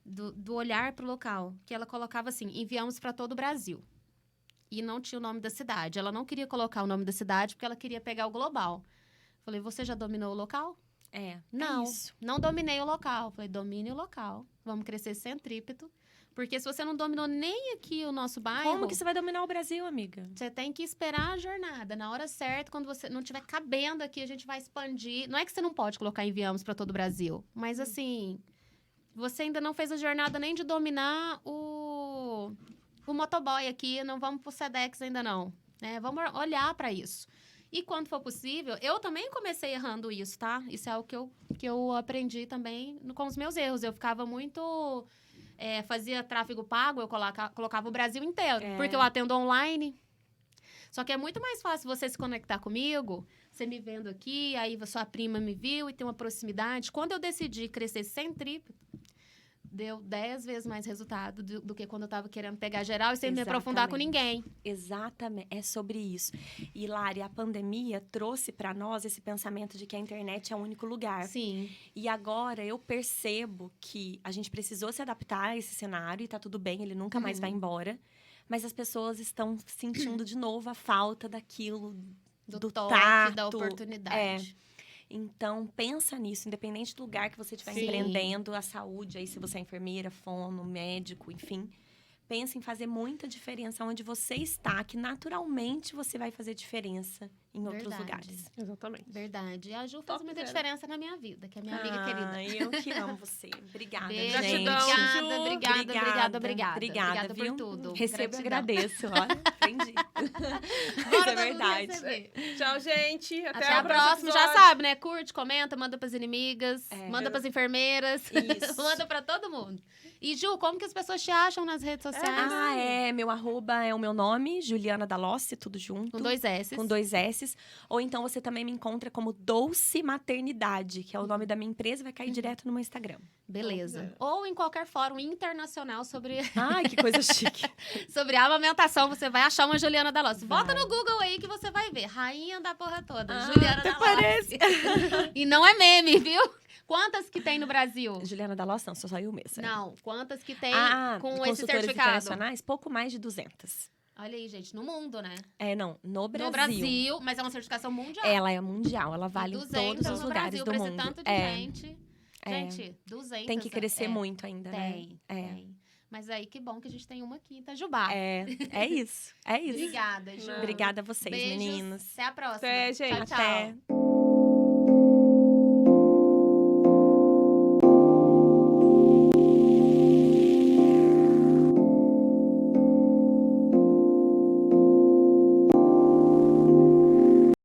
Do olhar pro local. Que ela colocava assim, enviamos para todo o Brasil. E não tinha o nome da cidade. Ela não queria colocar o nome da cidade, porque ela queria pegar o global. Falei, você já dominou o local? Não, não dominei o local. Falei, domine o local. Vamos crescer centrípeto. Porque se você não dominou nem aqui o nosso bairro... Como que você vai dominar o Brasil, amiga? Você tem que esperar a jornada. Na hora certa, quando você não estiver cabendo aqui, a gente vai expandir. Não é que você não pode colocar enviamos para todo o Brasil. Mas, assim, você ainda não fez a jornada nem de dominar o motoboy aqui. Não vamos pro Sedex ainda não. Né? Vamos olhar para isso. E quando for possível, eu também comecei errando isso, tá? Isso é algo que eu aprendi também com os meus erros. Eu ficava muito... fazia tráfego pago, eu colocava o Brasil inteiro. Porque eu atendo online. Só que é muito mais fácil você se conectar comigo, você me vendo aqui, aí sua prima me viu e tem uma proximidade. Quando eu decidi crescer centrípeto, deu 10 vezes mais resultado do que quando eu tava querendo pegar geral e sem me aprofundar com ninguém. Exatamente, é sobre isso. E, Lari, a pandemia trouxe para nós esse pensamento de que a internet é o único lugar. Sim. E agora eu percebo que a gente precisou se adaptar a esse cenário e tá tudo bem, ele nunca mais vai embora. Mas as pessoas estão sentindo de novo a falta daquilo, do toque, tato, da oportunidade. Então, pensa nisso, independente do lugar que você estiver empreendendo, a saúde, aí se você é enfermeira, fono, médico, enfim. Pensa em fazer muita diferença onde você está, que naturalmente você vai fazer diferença em outros lugares. Exatamente. Verdade. E a Ju faz muita diferença na minha vida, que é minha amiga querida. Eu que amo você. Obrigada, Beijo, gente. Obrigada viu? por tudo. Recebo e agradeço. Olha, aprendi. Isso é verdade. Tchau, gente. Até a próxima. Já sabe, né? Curte, comenta, manda pras inimigas, manda pras enfermeiras. Isso. Manda pra todo mundo. E, Ju, como que as pessoas te acham nas redes sociais? Meu arroba é o meu nome, Juliana Dalossi, tudo junto. Com 2 S. Com 2 S. Ou então você também me encontra como Doce Maternidade, que é o nome da minha empresa, vai cair direto no meu Instagram. Beleza. Ou em qualquer fórum internacional sobre... Ai, que coisa chique. sobre a amamentação, você vai achar uma Juliana Dalossi. Bota no Google aí que você vai ver. Rainha da porra toda, Juliana Dalossi. Parece. E não é meme, viu? Quantas que tem no Brasil? Juliana Dalossi, não, só eu mesmo. Não, quantas que tem com esse consultores certificado? internacionais, pouco mais de 200. Olha aí, gente, no mundo, né? Não, no Brasil. No Brasil, mas é uma certificação mundial. Ela é mundial, ela vale em todos os no lugares Brasil, do pra mundo. esse tanto de gente. Gente, 200. Tem que crescer muito ainda, tem, né? Tem. Mas aí, que bom que a gente tem uma aqui em Itajubá. É isso. Obrigada, Ju. Obrigada a vocês, Beijos. meninos. Até a próxima. Até, gente. Tchau, tchau. Até.